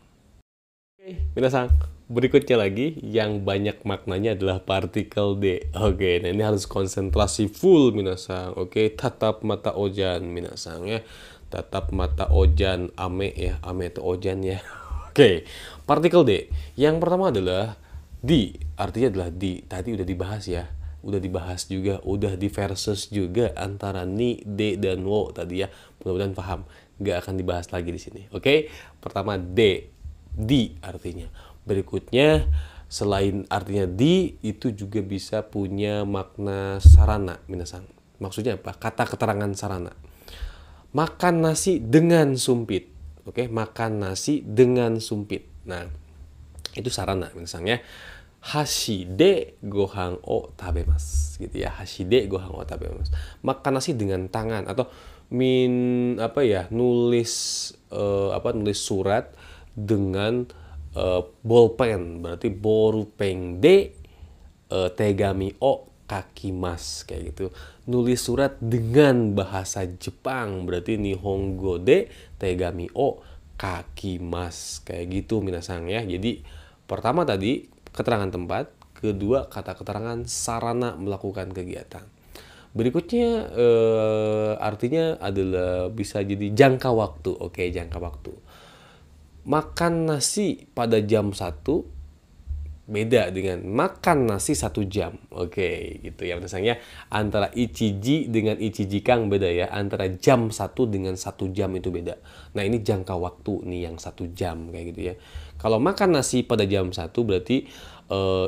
Minasang, berikutnya lagi yang banyak maknanya adalah partikel D. Oke, nah ini harus konsentrasi full minasang. Oke, tatap mata ojan minasang ya. Tatap mata ojan, ame ya, ame itu ojan ya. Oke, partikel D. Yang pertama adalah di, artinya adalah di. Tadi udah dibahas ya. Udah dibahas juga, udah di versus juga antara ni, D, dan wo tadi ya. Mudah-mudahan paham. Nggak akan dibahas lagi di sini. Oke, pertama D. Di artinya. Berikutnya selain artinya di itu juga bisa punya makna sarana minasang. Maksudnya apa? Kata keterangan sarana. Makan nasi dengan sumpit. Oke, makan nasi dengan sumpit. Nah, itu sarana minasang ya. Hashide gohan o tabemasu gitu ya. Hashide gohan o tabemasu. Makan nasi dengan tangan atau apa ya? Nulis nulis surat dengan bolpen, berarti bolpen de tegami o kakimas kayak gitu. Nulis surat dengan bahasa Jepang, berarti nihongo de tegami o kakimas kayak gitu minasang ya. Jadi pertama tadi keterangan tempat, kedua kata keterangan sarana melakukan kegiatan. Berikutnya artinya adalah bisa jadi jangka waktu. Oke, jangka waktu. Makan nasi pada jam 1 beda dengan makan nasi 1 jam. Oke, gitu ya misalnya antara ichiji dengan ichijikang beda ya. Antara jam 1 dengan 1 jam itu beda. Nah, ini jangka waktu nih yang 1 jam kayak gitu ya. Kalau makan nasi pada jam 1 berarti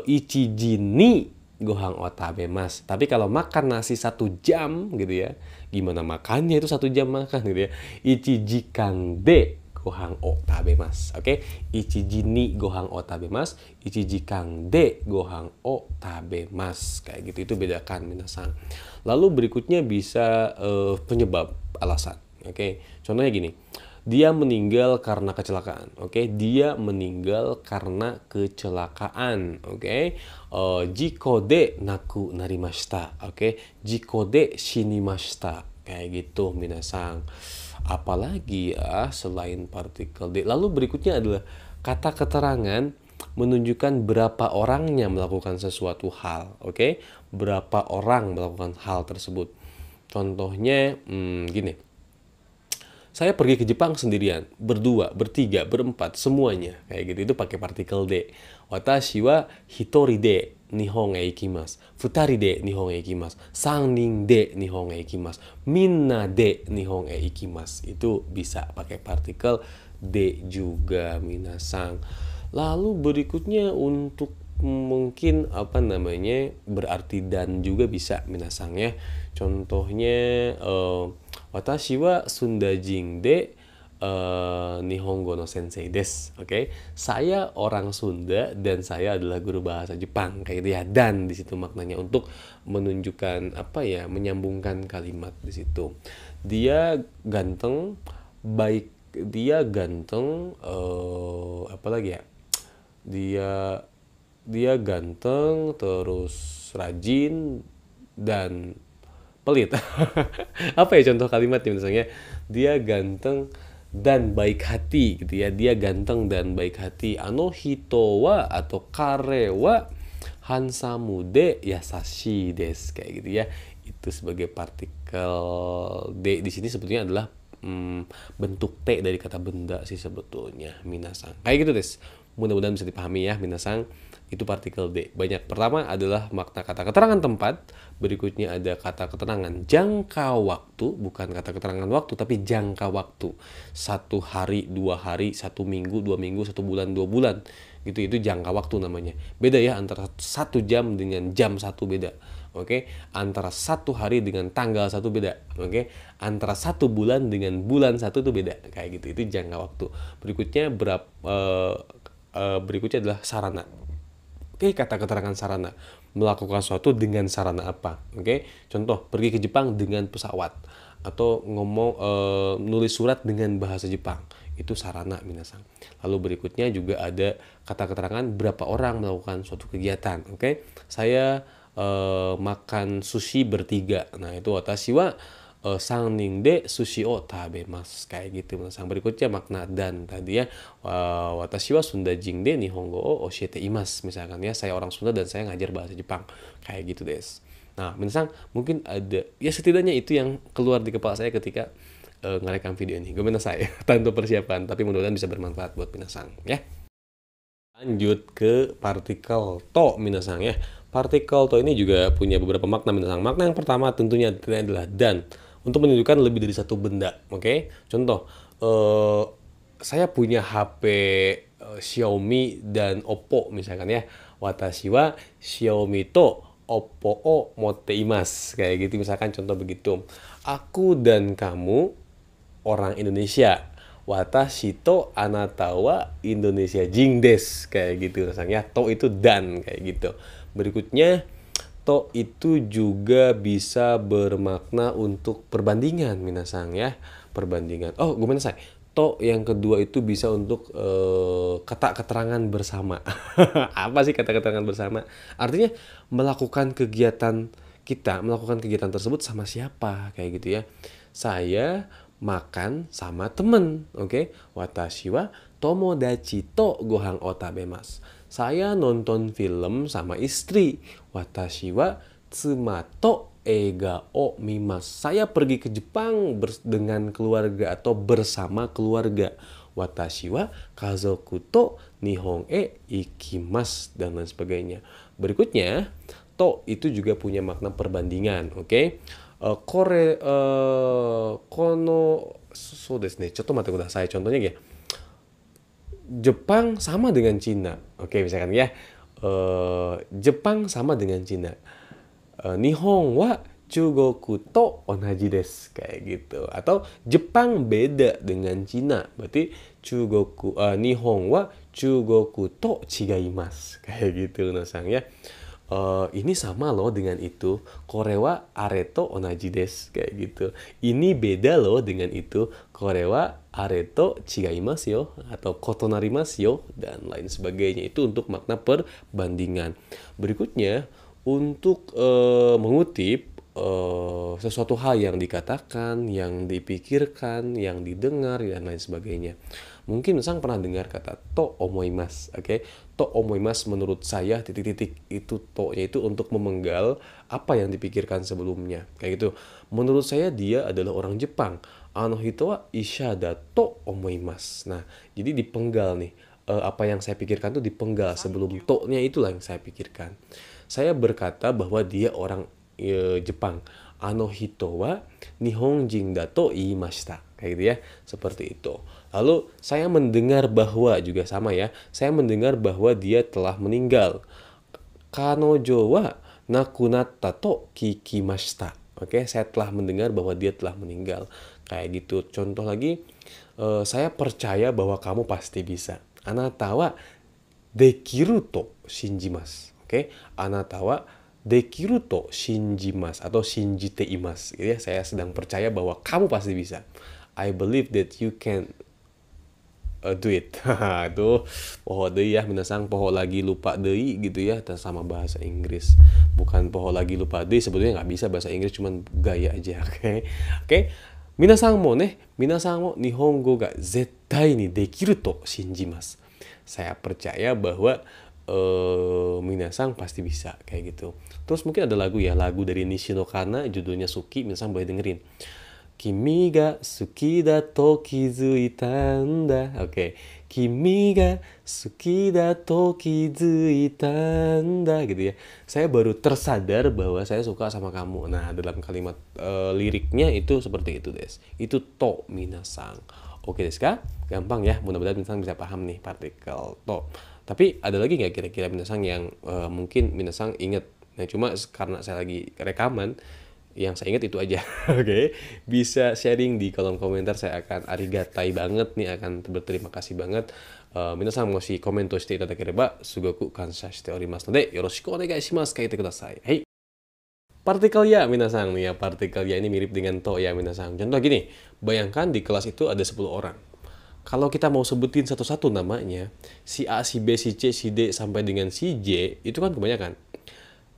ichiji ni gohan o tabemasu. Tapi kalau makan nasi 1 jam gitu ya. Gimana makannya itu 1 jam makan gitu ya. Ichijikang de gohan o tabemasu. Oke, ichiji ni gohan o tabemasu, ichijikang de gohan o tabemasu. Kayak gitu, itu bedakan minasang. Lalu berikutnya bisa penyebab alasan. Oke, contohnya gini. Dia meninggal karena kecelakaan. Oke, dia meninggal karena kecelakaan. Oke, jiko de naku narimashita. Oke, jiko de shinimashita. Kayak gitu, minasang. Apalagi ya selain partikel D. Lalu berikutnya adalah kata keterangan menunjukkan berapa orangnya melakukan sesuatu hal. Oke, berapa orang melakukan hal tersebut. Contohnya, gini. Saya pergi ke Jepang sendirian, berdua, bertiga, berempat, semuanya. Kayak gitu, itu pakai partikel D. Watashi wa hitori de Nihon e ikimasu. Futari de Nihon e ikimasu. Sannin de Nihon e ikimasu. Minna de Nihon e ikimasu. Itu bisa pakai partikel D juga, minasang. Lalu berikutnya untuk mungkin apa namanya berarti dan juga bisa minasang ya. Contohnya watashi wa Sundajin de Nihongo no sensei desu. Oke, saya orang Sunda dan saya adalah guru bahasa Jepang. Kayak gitu ya. Dan di situ maknanya untuk menunjukkan apa ya, menyambungkan kalimat di situ. Dia ganteng, baik dia ganteng apa lagi ya? Dia ganteng, terus rajin dan pelit. Apa ya contoh kalimatnya misalnya? Dia ganteng dan baik hati gitu ya. Dia ganteng dan baik hati. Ano hito wa atau kare wa hansamu de yasashi desu, kayak gitu ya. Itu sebagai partikel D di sini sebetulnya adalah bentuk T dari kata benda sih sebetulnya, minasang. Kayak gitu des. Mudah-mudahan bisa dipahami ya, minasang. Itu partikel D. Banyak. Pertama adalah makna kata keterangan tempat. Berikutnya ada kata keterangan jangka waktu. Bukan kata keterangan waktu, tapi jangka waktu. 1 hari, 2 hari, 1 minggu, 2 minggu, 1 bulan, 2 bulan. Itu jangka waktu namanya. Beda ya antara 1 jam dengan jam 1 beda. Oke, antara 1 hari dengan tanggal 1 beda. Oke, antara 1 bulan dengan bulan 1 itu beda. Kayak gitu. Itu jangka waktu. Berikutnya berikutnya adalah sarana. Oke, kata keterangan sarana. Melakukan sesuatu dengan sarana apa? Oke, contoh pergi ke Jepang dengan pesawat atau nulis surat dengan bahasa Jepang. Itu sarana, minasang. Lalu berikutnya juga ada kata keterangan berapa orang melakukan suatu kegiatan. Oke, saya makan sushi bertiga. Nah, itu watashi wa sannin de sushi o tabemasu, kayak gitu. Minasang. Berikutnya makna dan tadi ya, watashi wa Sundajin de Nihongo o oshiete imasu. Misalkan ya, saya orang Sunda dan saya ngajar bahasa Jepang. Kayak gitu des. Nah, minasang, mungkin ada ya setidaknya itu yang keluar di kepala saya ketika ngerekam video ini. Gimana saya tanpa persiapan, tapi mudah-mudahan bisa bermanfaat buat minasang ya. Lanjut ke partikel to, minasang ya. Partikel to ini juga punya beberapa makna, minasang. Makna yang pertama tentunya adalah dan, untuk menunjukkan lebih dari satu benda. Oke, contoh saya punya HP Xiaomi dan Oppo misalkan ya. Watashi wa Xiaomi to Oppo o motte imasu, kayak gitu misalkan, contoh begitu. Aku dan kamu orang Indonesia. Watashi to anata wa Indonesia jin desu, kayak gitu rasanya. To itu dan, kayak gitu. Berikutnya, to itu juga bisa bermakna untuk perbandingan, minasang ya. Perbandingan. Oh, gimana saya? To yang kedua itu bisa untuk kata keterangan bersama. Apa sih kata keterangan bersama? Artinya melakukan kegiatan tersebut sama siapa, kayak gitu ya. Saya makan sama temen. Oke, watashi wa tomodachi to gohan o tabemasu. Saya nonton film sama istri. Watashi wa tsuma to eiga o mimasu. Saya pergi ke Jepang dengan keluarga atau bersama keluarga. Watashi wa kazoku to Nihon e ikimasu, dan lain sebagainya. Berikutnya, to itu juga punya makna perbandingan. Oke. Kono so desu ne. Coto kudasai. Contohnya ya. Jepang sama dengan Cina. Oke, misalkan ya. Jepang sama dengan Cina. Nihon wa Chugoku to onaji desu, kayak gitu. Atau Jepang beda dengan Cina. Berarti Nihon wa Chugoku to chigaimasu, kayak gitu nasang ya. Ini sama loh dengan itu. Korewa areto onaji desu. Kayak gitu. Ini beda loh dengan itu. Korewa areto chigaimasu yo. Atau kotonarimasu yo. Dan lain sebagainya. Itu untuk makna perbandingan. Berikutnya, untuk mengutip sesuatu hal yang dikatakan, yang dipikirkan, yang didengar, dan lain sebagainya. Mungkin Sang pernah dengar kata to omoimasu, oke? To omoimasu menurut saya titik-titik itu to-nya itu untuk memenggal apa yang dipikirkan sebelumnya. Kayak gitu. Menurut saya dia adalah orang Jepang. Ano hito wa ishada to omoimasu. Nah, jadi dipenggal nih. Apa yang saya pikirkan tuh dipenggal sebelum to-nya itulah yang saya pikirkan. Saya berkata bahwa dia orang Jepang. Ano hito wa nihonjin da to iimashita. Kayak gitu ya. Seperti itu. Lalu saya mendengar bahwa juga sama ya. Saya mendengar bahwa dia telah meninggal. Kanojo wa nakunatta to kikimashita. Oke, saya telah mendengar bahwa dia telah meninggal. Kayak gitu. Contoh lagi, saya percaya bahwa kamu pasti bisa. Anata wa dekiru to shinjimasu. Oke, anata wa dekiru to shinjimasu atau shinjite imasu. Gitu ya, saya sedang percaya bahwa kamu pasti bisa. I believe that you can do it. Tuh, poho deui ya, minasang poho lagi lupa deui gitu ya, sama bahasa Inggris. Bukan poho lagi lupa deui, sebetulnya nggak bisa bahasa Inggris, cuman gaya aja, oke? Oke, minasang mo nihongo ga zettai ni dekiru to shinjimasu. Saya percaya bahwa minasang pasti bisa, kayak gitu. Terus mungkin ada lagu ya, lagu dari Nishino Kana, judulnya Suki, minasang boleh dengerin. Kimi ga suki da to kizuita nda. Oke. Kimi ga suki da to kizuita nda. Gitu ya. Saya baru tersadar bahwa saya suka sama kamu. Nah, dalam kalimat liriknya itu seperti itu, des. Itu to minasang. Oke, des ka? Gampang ya. Mudah-mudahan minasang bisa paham nih partikel to. Tapi ada lagi nggak kira-kira minasang yang mungkin minasang ingat? Nah, cuma karena saya lagi rekaman, yang saya ingat itu aja. Oke, bisa sharing di kolom komentar, saya akan arigatai banget nih, akan berterima kasih banget. Minasan moshi komen to shite itadakereba sugoku kansha shite orimasu node yoroshiku onegai shimasu, kaite kudasai. Hei. Partikel ya minasan nih ya, partikel ya ini mirip dengan to ya minasan. Contoh gini, bayangkan di kelas itu ada 10 orang. Kalau kita mau sebutin satu-satu namanya, si A, si B, si C, si D sampai dengan si J, itu kan kebanyakan.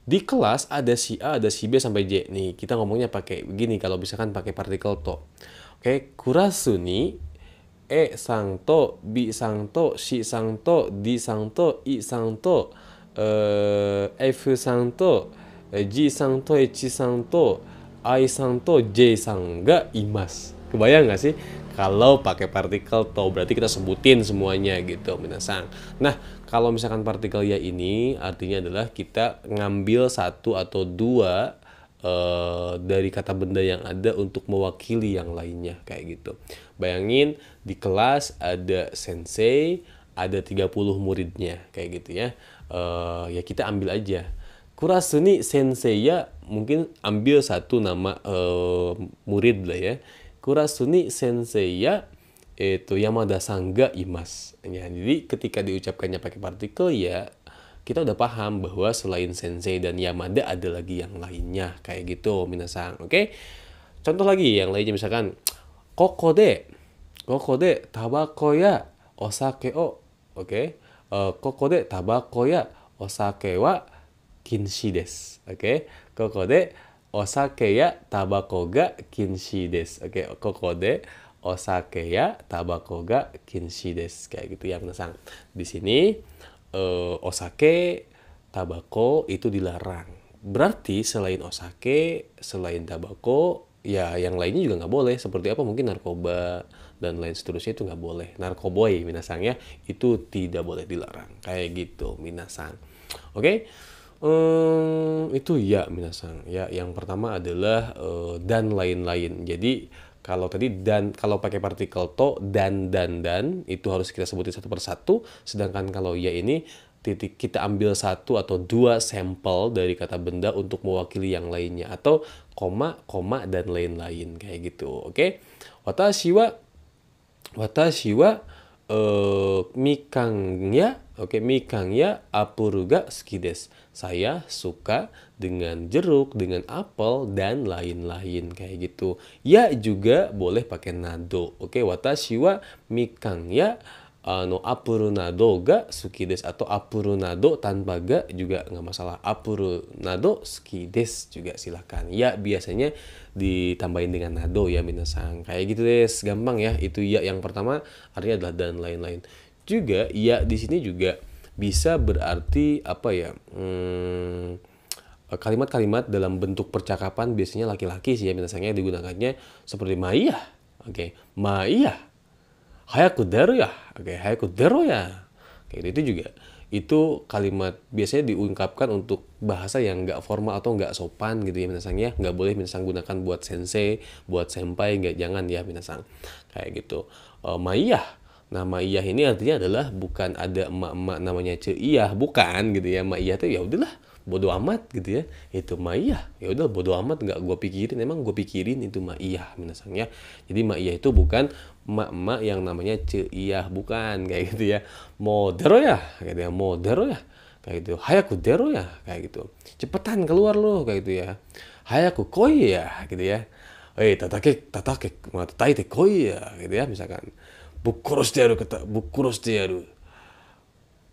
Di kelas ada si A, ada si B sampai J. Nih, kita ngomongnya pakai begini kalau misalkan pakai partikel to. Oke, kurasu ni E sang to, B sang to, C sang to, D sang to, I sang to, F sang to, G sang to, H sang to, I sang to, J sang ga imas. Kebayang nggak sih? Kalau pakai partikel to, berarti kita sebutin semuanya gitu, minasang. Nah, kalau misalkan partikel ya ini artinya adalah kita ngambil satu atau dua dari kata benda yang ada untuk mewakili yang lainnya, kayak gitu. Bayangin di kelas ada sensei, ada 30 muridnya, kayak gitu ya. Ya kita ambil aja. Kurasu ni sensei ya, mungkin ambil satu nama murid lah ya. Kurasu ni sensei ya Yamada-san ga imasu. Ya, jadi ketika diucapkannya pakai partikel ya, kita udah paham bahwa selain sensei dan Yamada ada lagi yang lainnya, kayak gitu minasan. Oke. Contoh lagi yang lainnya misalkan koko de tabako ya osake o. Oke. Koko de tabako ya osake wa kinshi desu. Oke. Koko de osake ya tabako ga kinshi desu. Oke, koko de osake ya tabako ga kinshi desu. Kayak gitu ya minasan. Di sini osake, tabako itu dilarang. Berarti selain osake, selain tabako, ya yang lainnya juga nggak boleh. Seperti apa? Mungkin narkoba dan lain seterusnya itu nggak boleh. Narkoboy minasang ya, itu tidak boleh dilarang. Kayak gitu minasang. Oke. Itu ya minasang. Ya, yang pertama adalah dan lain-lain. Jadi kalau tadi dan, kalau pakai partikel to dan itu harus kita sebutin satu persatu. Sedangkan kalau ya ini titik kita ambil satu atau dua sampel dari kata benda untuk mewakili yang lainnya, atau koma dan lain-lain kayak gitu. Oke. Watashi wa Mikang ya, oke, mikang ya apuru ga suki desu. Saya suka dengan jeruk, dengan apel dan lain-lain kayak gitu. Ya juga boleh pakai nado. Oke, watashi wa mikang ya apuru nado ga suki desu, atau apuru nado tanpa ga juga nggak masalah. Apuru nado suki desu juga silakan. Ya biasanya ditambahin dengan nado ya minasang. Kayak gitu des, gampang ya. Itu ya yang pertama artinya adalah dan lain-lain. Juga ya di sini juga bisa berarti apa ya? Kalimat-kalimat dalam bentuk percakapan biasanya laki-laki sih ya minasangnya digunakannya seperti maiya. Oke, maiya. Hayaku deru ya. Oke, hayaku deru ya. Kayak itu juga. Itu kalimat biasanya diungkapkan untuk bahasa yang nggak formal atau nggak sopan gitu ya minasang ya. Nggak boleh minasang gunakan buat sensei, buat senpai, nggak, jangan ya minasang. Kayak gitu. Maiyah. Nah, maiyah ini artinya adalah bukan ada emak-emak namanya ceiyah, bukan gitu ya. Maiyah tuh ya udahlah, bodo amat gitu ya. Itu maiyah, ya udah bodo amat, nggak gue pikirin, emang gue pikirin itu maiyah minasang ya. Jadi maiyah itu bukan emak-emak yang namanya ceiyah, bukan kayak gitu ya. Modero ya, kayak gitu ya, modero ya, kayak gitu. Hayaku dero ya, kayak gitu. Cepetan keluar lo, kayak gitu ya. Hayaku koi ya, gitu ya. Tatake, tatake, taite koi ya, gitu ya misalkan. Bukkoroshite yaru kata, bukkoroshite yaru.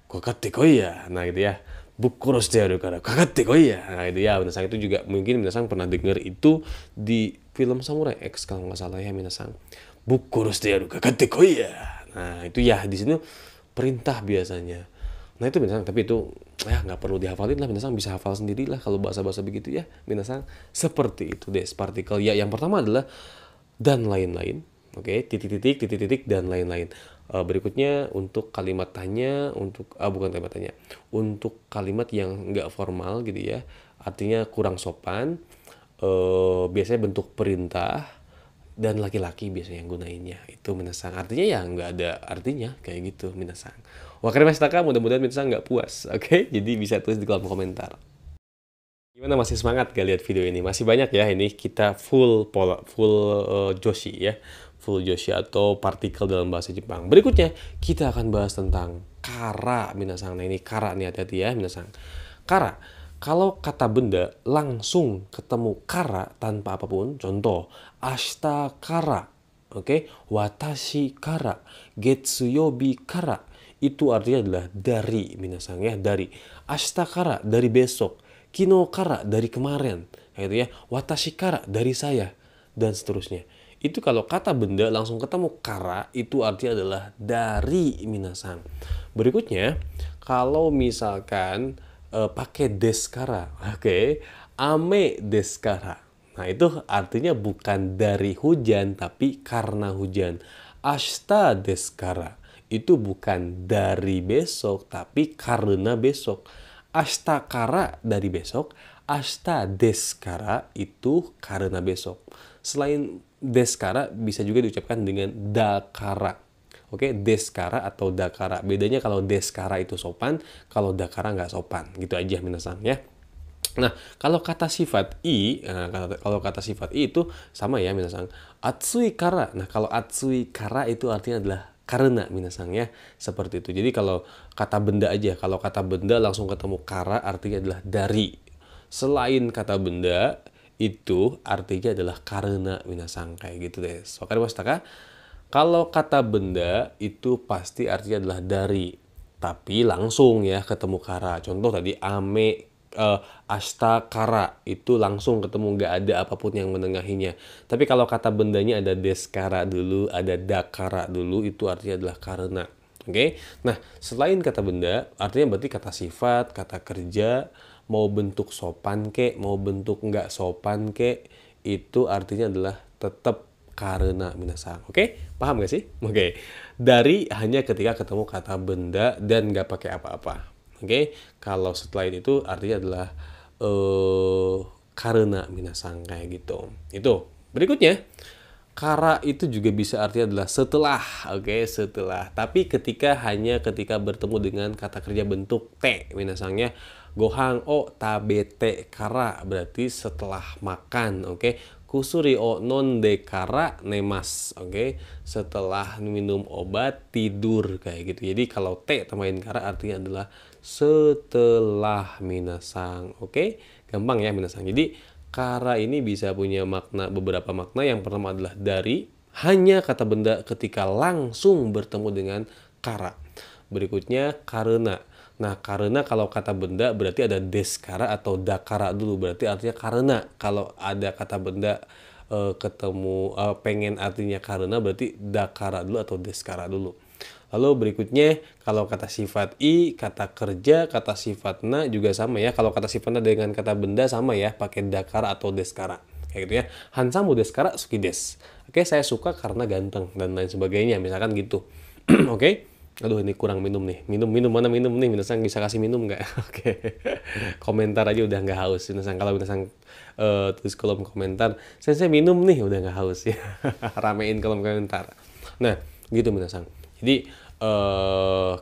Kakatte koi ya. Nah gitu ya. Bukkoroshite yaru kara kakatte koi ya. Nah itu ya, minasang itu juga mungkin minasang pernah dengar itu di film Samurai X kalau nggak salah ya minasang. Bukkoroshite yaru kakatte koi ya. Nah itu ya di sini perintah biasanya. Nah itu minasang, tapi itu ya nggak perlu dihafalin lah, minasang bisa hafal sendiri lah kalau bahasa-bahasa begitu ya minasang. Seperti itu deh partikel ya. Yang pertama adalah dan lain-lain. Oke, titik-titik, dan lain-lain. Berikutnya untuk kalimat tanya, bukan kalimat tanya, untuk kalimat yang nggak formal gitu ya, artinya kurang sopan, biasanya bentuk perintah, dan laki-laki biasanya yang gunainnya. Itu minasang. Artinya ya nggak ada artinya, kayak gitu minasang. Wakarimashita ka? Mudah-mudahan minasang nggak puas, oke? Jadi bisa tulis di kolom komentar. Gimana, masih semangat gak lihat video ini? Masih banyak ya, ini kita full joshi ya. Full joshi atau partikel dalam bahasa Jepang. Berikutnya kita akan bahas tentang kara minasang. Nah ini kara nih, hati-hati ya minasang. Kara, kalau kata benda langsung ketemu kara tanpa apapun, contoh ashita kara, oke, watashi kara, getsuyobi kara, itu artinya adalah dari minasang ya, dari. Ashita kara, dari besok. Kino kara, dari kemarin, gitu ya. Watashi kara, dari saya, dan seterusnya. Itu kalau kata benda langsung ketemu kara, itu artinya adalah dari minasang. Berikutnya, kalau misalkan pakai deskara, oke, ame deskara. Nah itu artinya bukan dari hujan, tapi karena hujan. Ashita deskara, itu bukan dari besok, tapi karena besok. Ashita kara, dari besok. Ashita deskara, itu karena besok. Selain deskara bisa juga diucapkan dengan dakara. Oke, deskara atau dakara. Bedanya kalau deskara itu sopan, kalau dakara nggak sopan. Gitu aja minasang ya. Nah, kalau kata sifat i, kalau kata sifat i itu sama ya minasang. Atsui kara. Nah, kalau atsui kara itu artinya adalah karena minasang ya. Seperti itu. Jadi kalau kata benda aja, kalau kata benda langsung ketemu kara artinya adalah dari. Selain kata benda itu artinya adalah karena minasang, kayak gitu deh. Wakarimashita ka? Kalau kata benda itu pasti artinya adalah dari, tapi langsung ya ketemu kara. Contoh tadi ame, ashita kara, itu langsung ketemu, nggak ada apapun yang menengahinya. Tapi kalau kata bendanya ada deskara dulu, ada dakara dulu, itu artinya adalah karena. Oke, nah selain kata benda, artinya berarti kata sifat, kata kerja, mau bentuk sopan kek, mau bentuk nggak sopan kek, itu artinya adalah tetap karena minasang. Oke, paham gak sih? Oke, dari hanya ketika ketemu kata benda dan nggak pakai apa-apa. Oke, kalau setelah itu artinya adalah karena minasang, kayak gitu. Itu berikutnya. Kara itu juga bisa artinya adalah setelah, oke, setelah. Tapi hanya ketika bertemu dengan kata kerja bentuk te, minasangnya gohang o tabete kara, berarti setelah makan, oke. kusuri o nonde kara nemas. Oke, setelah minum obat tidur kayak gitu. Jadi kalau te tambahin kara artinya adalah setelah minasang. Oke, gampang ya minasang. Jadi kara ini bisa punya beberapa makna. Yang pertama adalah dari, hanya kata benda ketika langsung bertemu dengan kara. Berikutnya karena. Nah, karena kalau kata benda berarti ada deskara atau dakara dulu. Berarti artinya karena. Kalau ada kata benda ketemu pengen artinya karena, berarti dakara dulu atau deskara dulu. Lalu berikutnya kalau kata sifat i, kata kerja, kata sifat na juga sama ya. Kalau kata sifat na dengan kata benda sama ya, pakai dakara atau deskara. Kayak gitu ya. Hansamu deskara suki des. Oke, saya suka karena ganteng dan lain sebagainya. Misalkan gitu. Oke. Aduh, ini kurang minum nih. Minum mana minum nih? Minasang bisa kasih minum nggak? Oke. Komentar aja udah nggak haus. Minasang kalau minasang tulis kolom komentar, saya minum nih udah nggak haus ya. Ramein kolom komentar. Nah, gitu minasang. Jadi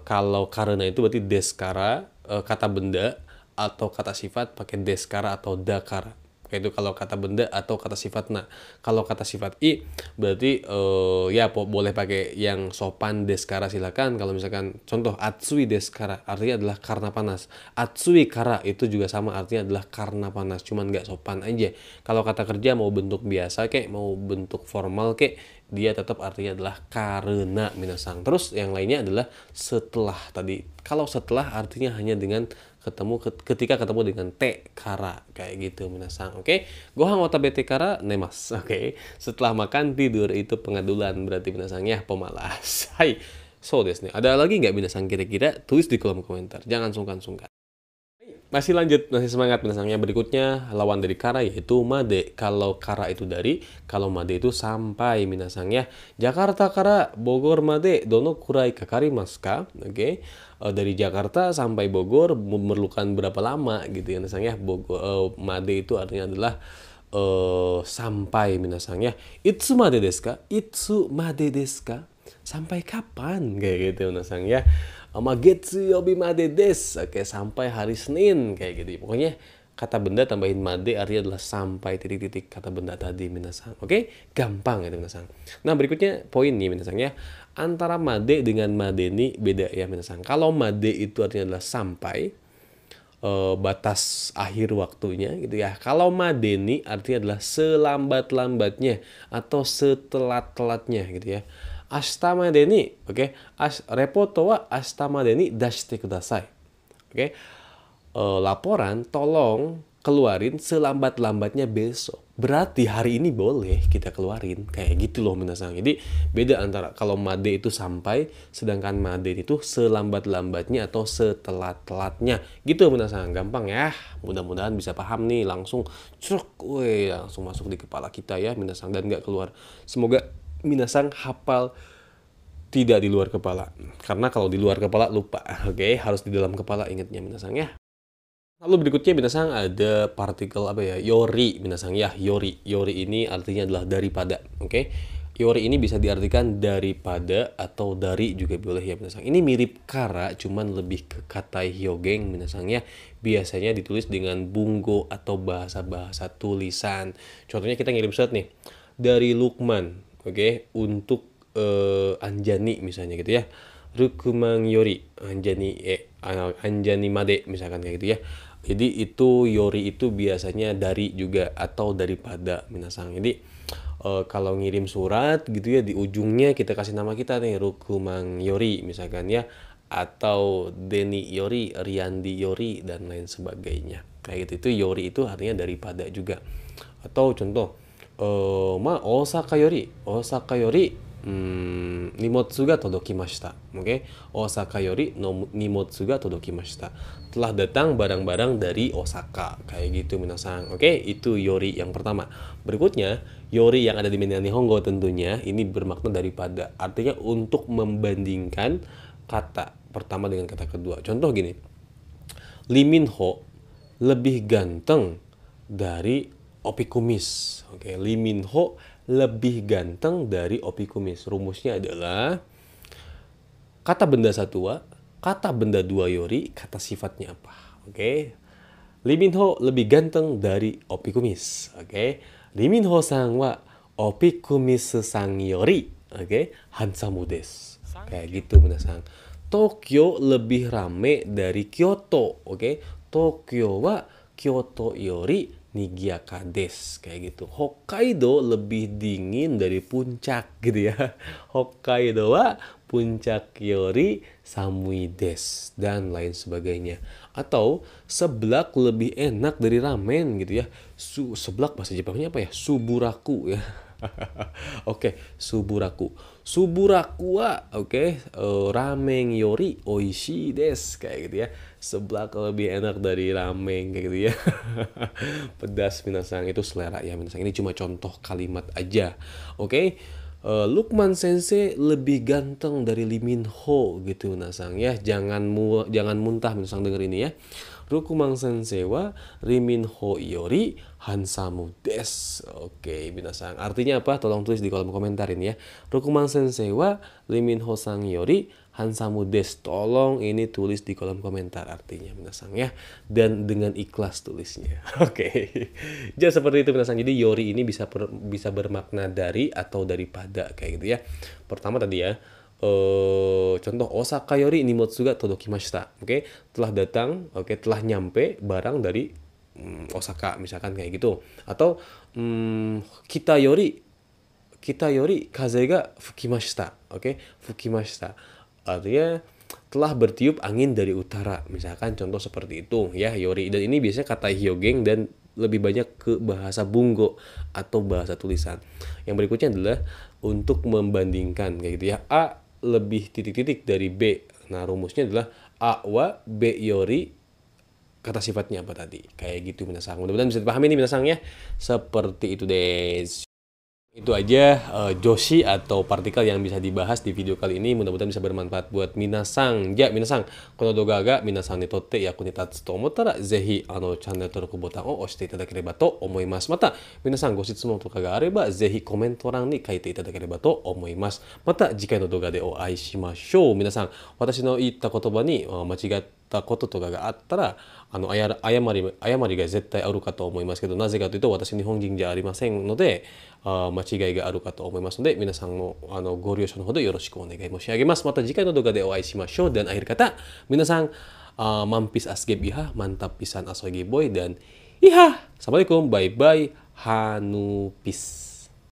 kalau karena itu berarti deskara, kata benda atau kata sifat pakai deskara atau dakara. Itu kalau kata benda atau kata sifat. Nah, kalau kata sifat i berarti ya boleh pakai yang sopan deskara silakan. Kalau misalkan contoh atsui deskara artinya adalah karena panas. Atsui kara itu juga sama, artinya adalah karena panas, cuman nggak sopan aja. Kalau kata kerja mau bentuk biasa kek, mau bentuk formal kek, dia tetap artinya adalah karena minasang. Terus yang lainnya adalah setelah tadi. Kalau setelah artinya hanya dengan ketika ketemu dengan te kara kayak gitu minasang. Oke, gohang watabete kara nemas. Oke, setelah makan tidur itu pengadulan berarti minasang ya, pemalas. Hai, so desu nih. Ada lagi nggak minasang kira-kira? Tulis di kolom komentar. Jangan sungkan-sungkan. Masih lanjut, masih semangat minasangnya. Berikutnya lawan dari kara yaitu made. Kalau kara itu dari, kalau made itu sampai minasangnya. Jakarta kara Bogor made dono kurai kakarimasu ka? Oke. Dari Jakarta sampai Bogor memerlukan berapa lama gitu ya minasangnya. Made itu artinya adalah sampai minasangnya. Itsu made desu ka? Itsu made desu ka? Sampai kapan kayak gitu minasang ya. Getsuyobi made des. Oke, sampai hari Senin kayak gitu. Pokoknya kata benda tambahin made artinya adalah sampai titik-titik kata benda tadi minasang. Oke, gampang itu minasang. Nah, berikutnya poin nih minasang ya. Antara made dengan madeni beda ya minasang. Kalau made itu artinya adalah sampai, batas akhir waktunya gitu ya. Kalau madeni artinya adalah selambat-lambatnya atau setelat-telatnya gitu ya. Ashita made ni, oke, repoto wa ashita made ni dashite kudasai. Oke. Laporan tolong keluarin selambat-lambatnya besok. Berarti hari ini boleh kita keluarin. Kayak gitu loh minasang. Jadi beda antara kalau made itu sampai, sedangkan made itu selambat-lambatnya atau setelat-telatnya. Gitu minasang. Gampang ya. Mudah-mudahan bisa paham nih. Langsung cruk, langsung masuk di kepala kita ya minasang, dan nggak keluar. Semoga minasang hafal tidak di luar kepala. Karena kalau di luar kepala lupa. Oke, harus di dalam kepala ingatnya minasang ya. Lalu berikutnya minasang ada partikel apa ya? Yori minasang ya. Yori. Yori ini artinya adalah daripada. Oke. Yori ini bisa diartikan daripada atau dari juga boleh ya minasang. Ini mirip kara, cuman lebih ke kata hyogeng minasang ya. Biasanya ditulis dengan bungo atau bahasa-bahasa tulisan. Contohnya kita ngirim surat nih dari Lukman. Oke, untuk Anjani misalnya gitu ya. Rukuman yori Anjani made misalkan kayak gitu ya. Jadi itu yori itu biasanya dari juga atau daripada minasang. Jadi kalau ngirim surat gitu ya, di ujungnya kita kasih nama kita nih, Rukuman yori misalkan ya, atau Deni yori, Riandi yori, dan lain sebagainya. Kayak gitu, itu yori itu artinya daripada juga. Atau contoh Osaka yori nimotsu ga todokimashita. Oke, Osaka yori nimotsu ga todokimashita. Telah datang barang-barang dari Osaka. Kayak gitu minasang. Oke, itu yori yang pertama. Berikutnya, yori yang ada di Minna Nihongo tentunya ini bermakna daripada. Artinya untuk membandingkan kata pertama dengan kata kedua. Contoh gini. Lee Min Ho lebih ganteng dari Opi Kumis. Oke, Lee Min Ho lebih ganteng dari Opi Kumis. Rumusnya adalah kata benda satu wa, kata benda dua yori, kata sifatnya apa. Oke. Lee Min Ho lebih ganteng dari Opi Kumis. Oke. 리민호さん wa opikumisu-san yori, oke, hansamu desu. Kayak gitu, minasan. Tokyo lebih rame dari Kyoto, oke. Tokyo wa Kyoto yori nigiaka desu. Kayak gitu. Hokkaido lebih dingin dari puncak gitu ya. Hokkaido wa puncak yori samui desu dan lain sebagainya. Atau seblak lebih enak dari ramen gitu ya. Seblak bahasa Jepangnya apa ya? Suburaku ya. Oke, suburaku. Suburaku wa ramen yori oishii desu kayak gitu ya. Seblak lebih enak dari ramen kayak gitu ya. Pedas minasang, itu selera ya minasang. Ini cuma contoh kalimat aja. Oke. Lukman Sensei lebih ganteng dari Lee Min Ho gitu minasang ya. Jangan muntah minasang denger ini ya. Lukman Sensei wa Lee Min Ho yori hansamu desu. Oke, minasang. Artinya apa? Tolong tulis di kolom komentar ini ya. Lukman Sensei wa Lee Min Ho sang yori hansamu desu. Tolong ini tulis di kolom komentar artinya minasang ya. Dan dengan ikhlas tulisnya. Oke. Jadi seperti itu minasang. Jadi yori ini bisa bermakna dari atau daripada kayak gitu ya. Pertama tadi ya. Contoh Osaka yori nimotsu ga todokimashita. Oke, telah datang, telah nyampe barang dari Osaka misalkan kayak gitu. Atau kita yori kaze ga fukimashita. Oke, fukimashita. Artinya telah bertiup angin dari utara. Misalkan contoh seperti itu ya, yori. Dan ini biasanya kata hyogeng dan lebih banyak ke bahasa bungo atau bahasa tulisan. Yang berikutnya adalah untuk membandingkan kayak gitu ya. A lebih titik-titik dari B. Nah, rumusnya adalah A wa B yori kata sifatnya apa tadi. Kayak gitu minasang. Mudah-mudahan bisa dipahami nih minasang ya. Seperti itu deh. Itu aja joshi atau partikel yang bisa dibahas di video kali ini. Mudah-mudahan bisa bermanfaat buat minasang. Ja, minasang, kono doga ga minasang ni totte yaku ni tatsu to omotta ra, zehi channel登録ボタンを押していただければと思います。また、皆さんご質問とかがあれば、ぜひコメント欄に書いていただければと思います。また次回の動画でお会いしましょう。皆さん、私の言った言葉に間違ったこととかがあったら、誤りが絶対あるかと思いますけど、なぜかというと私日本人じゃありませんので、間違いがあるかと思いますので、皆さんのご了承のほどよろしくお願い申し上げます。また次回の動画でお会いしましょう。Dan akhir kata, 皆さん、mampis asgeb iha, mantap pisan asoge boy, dan iha. Assalamualaikum, bye bye, hanupis.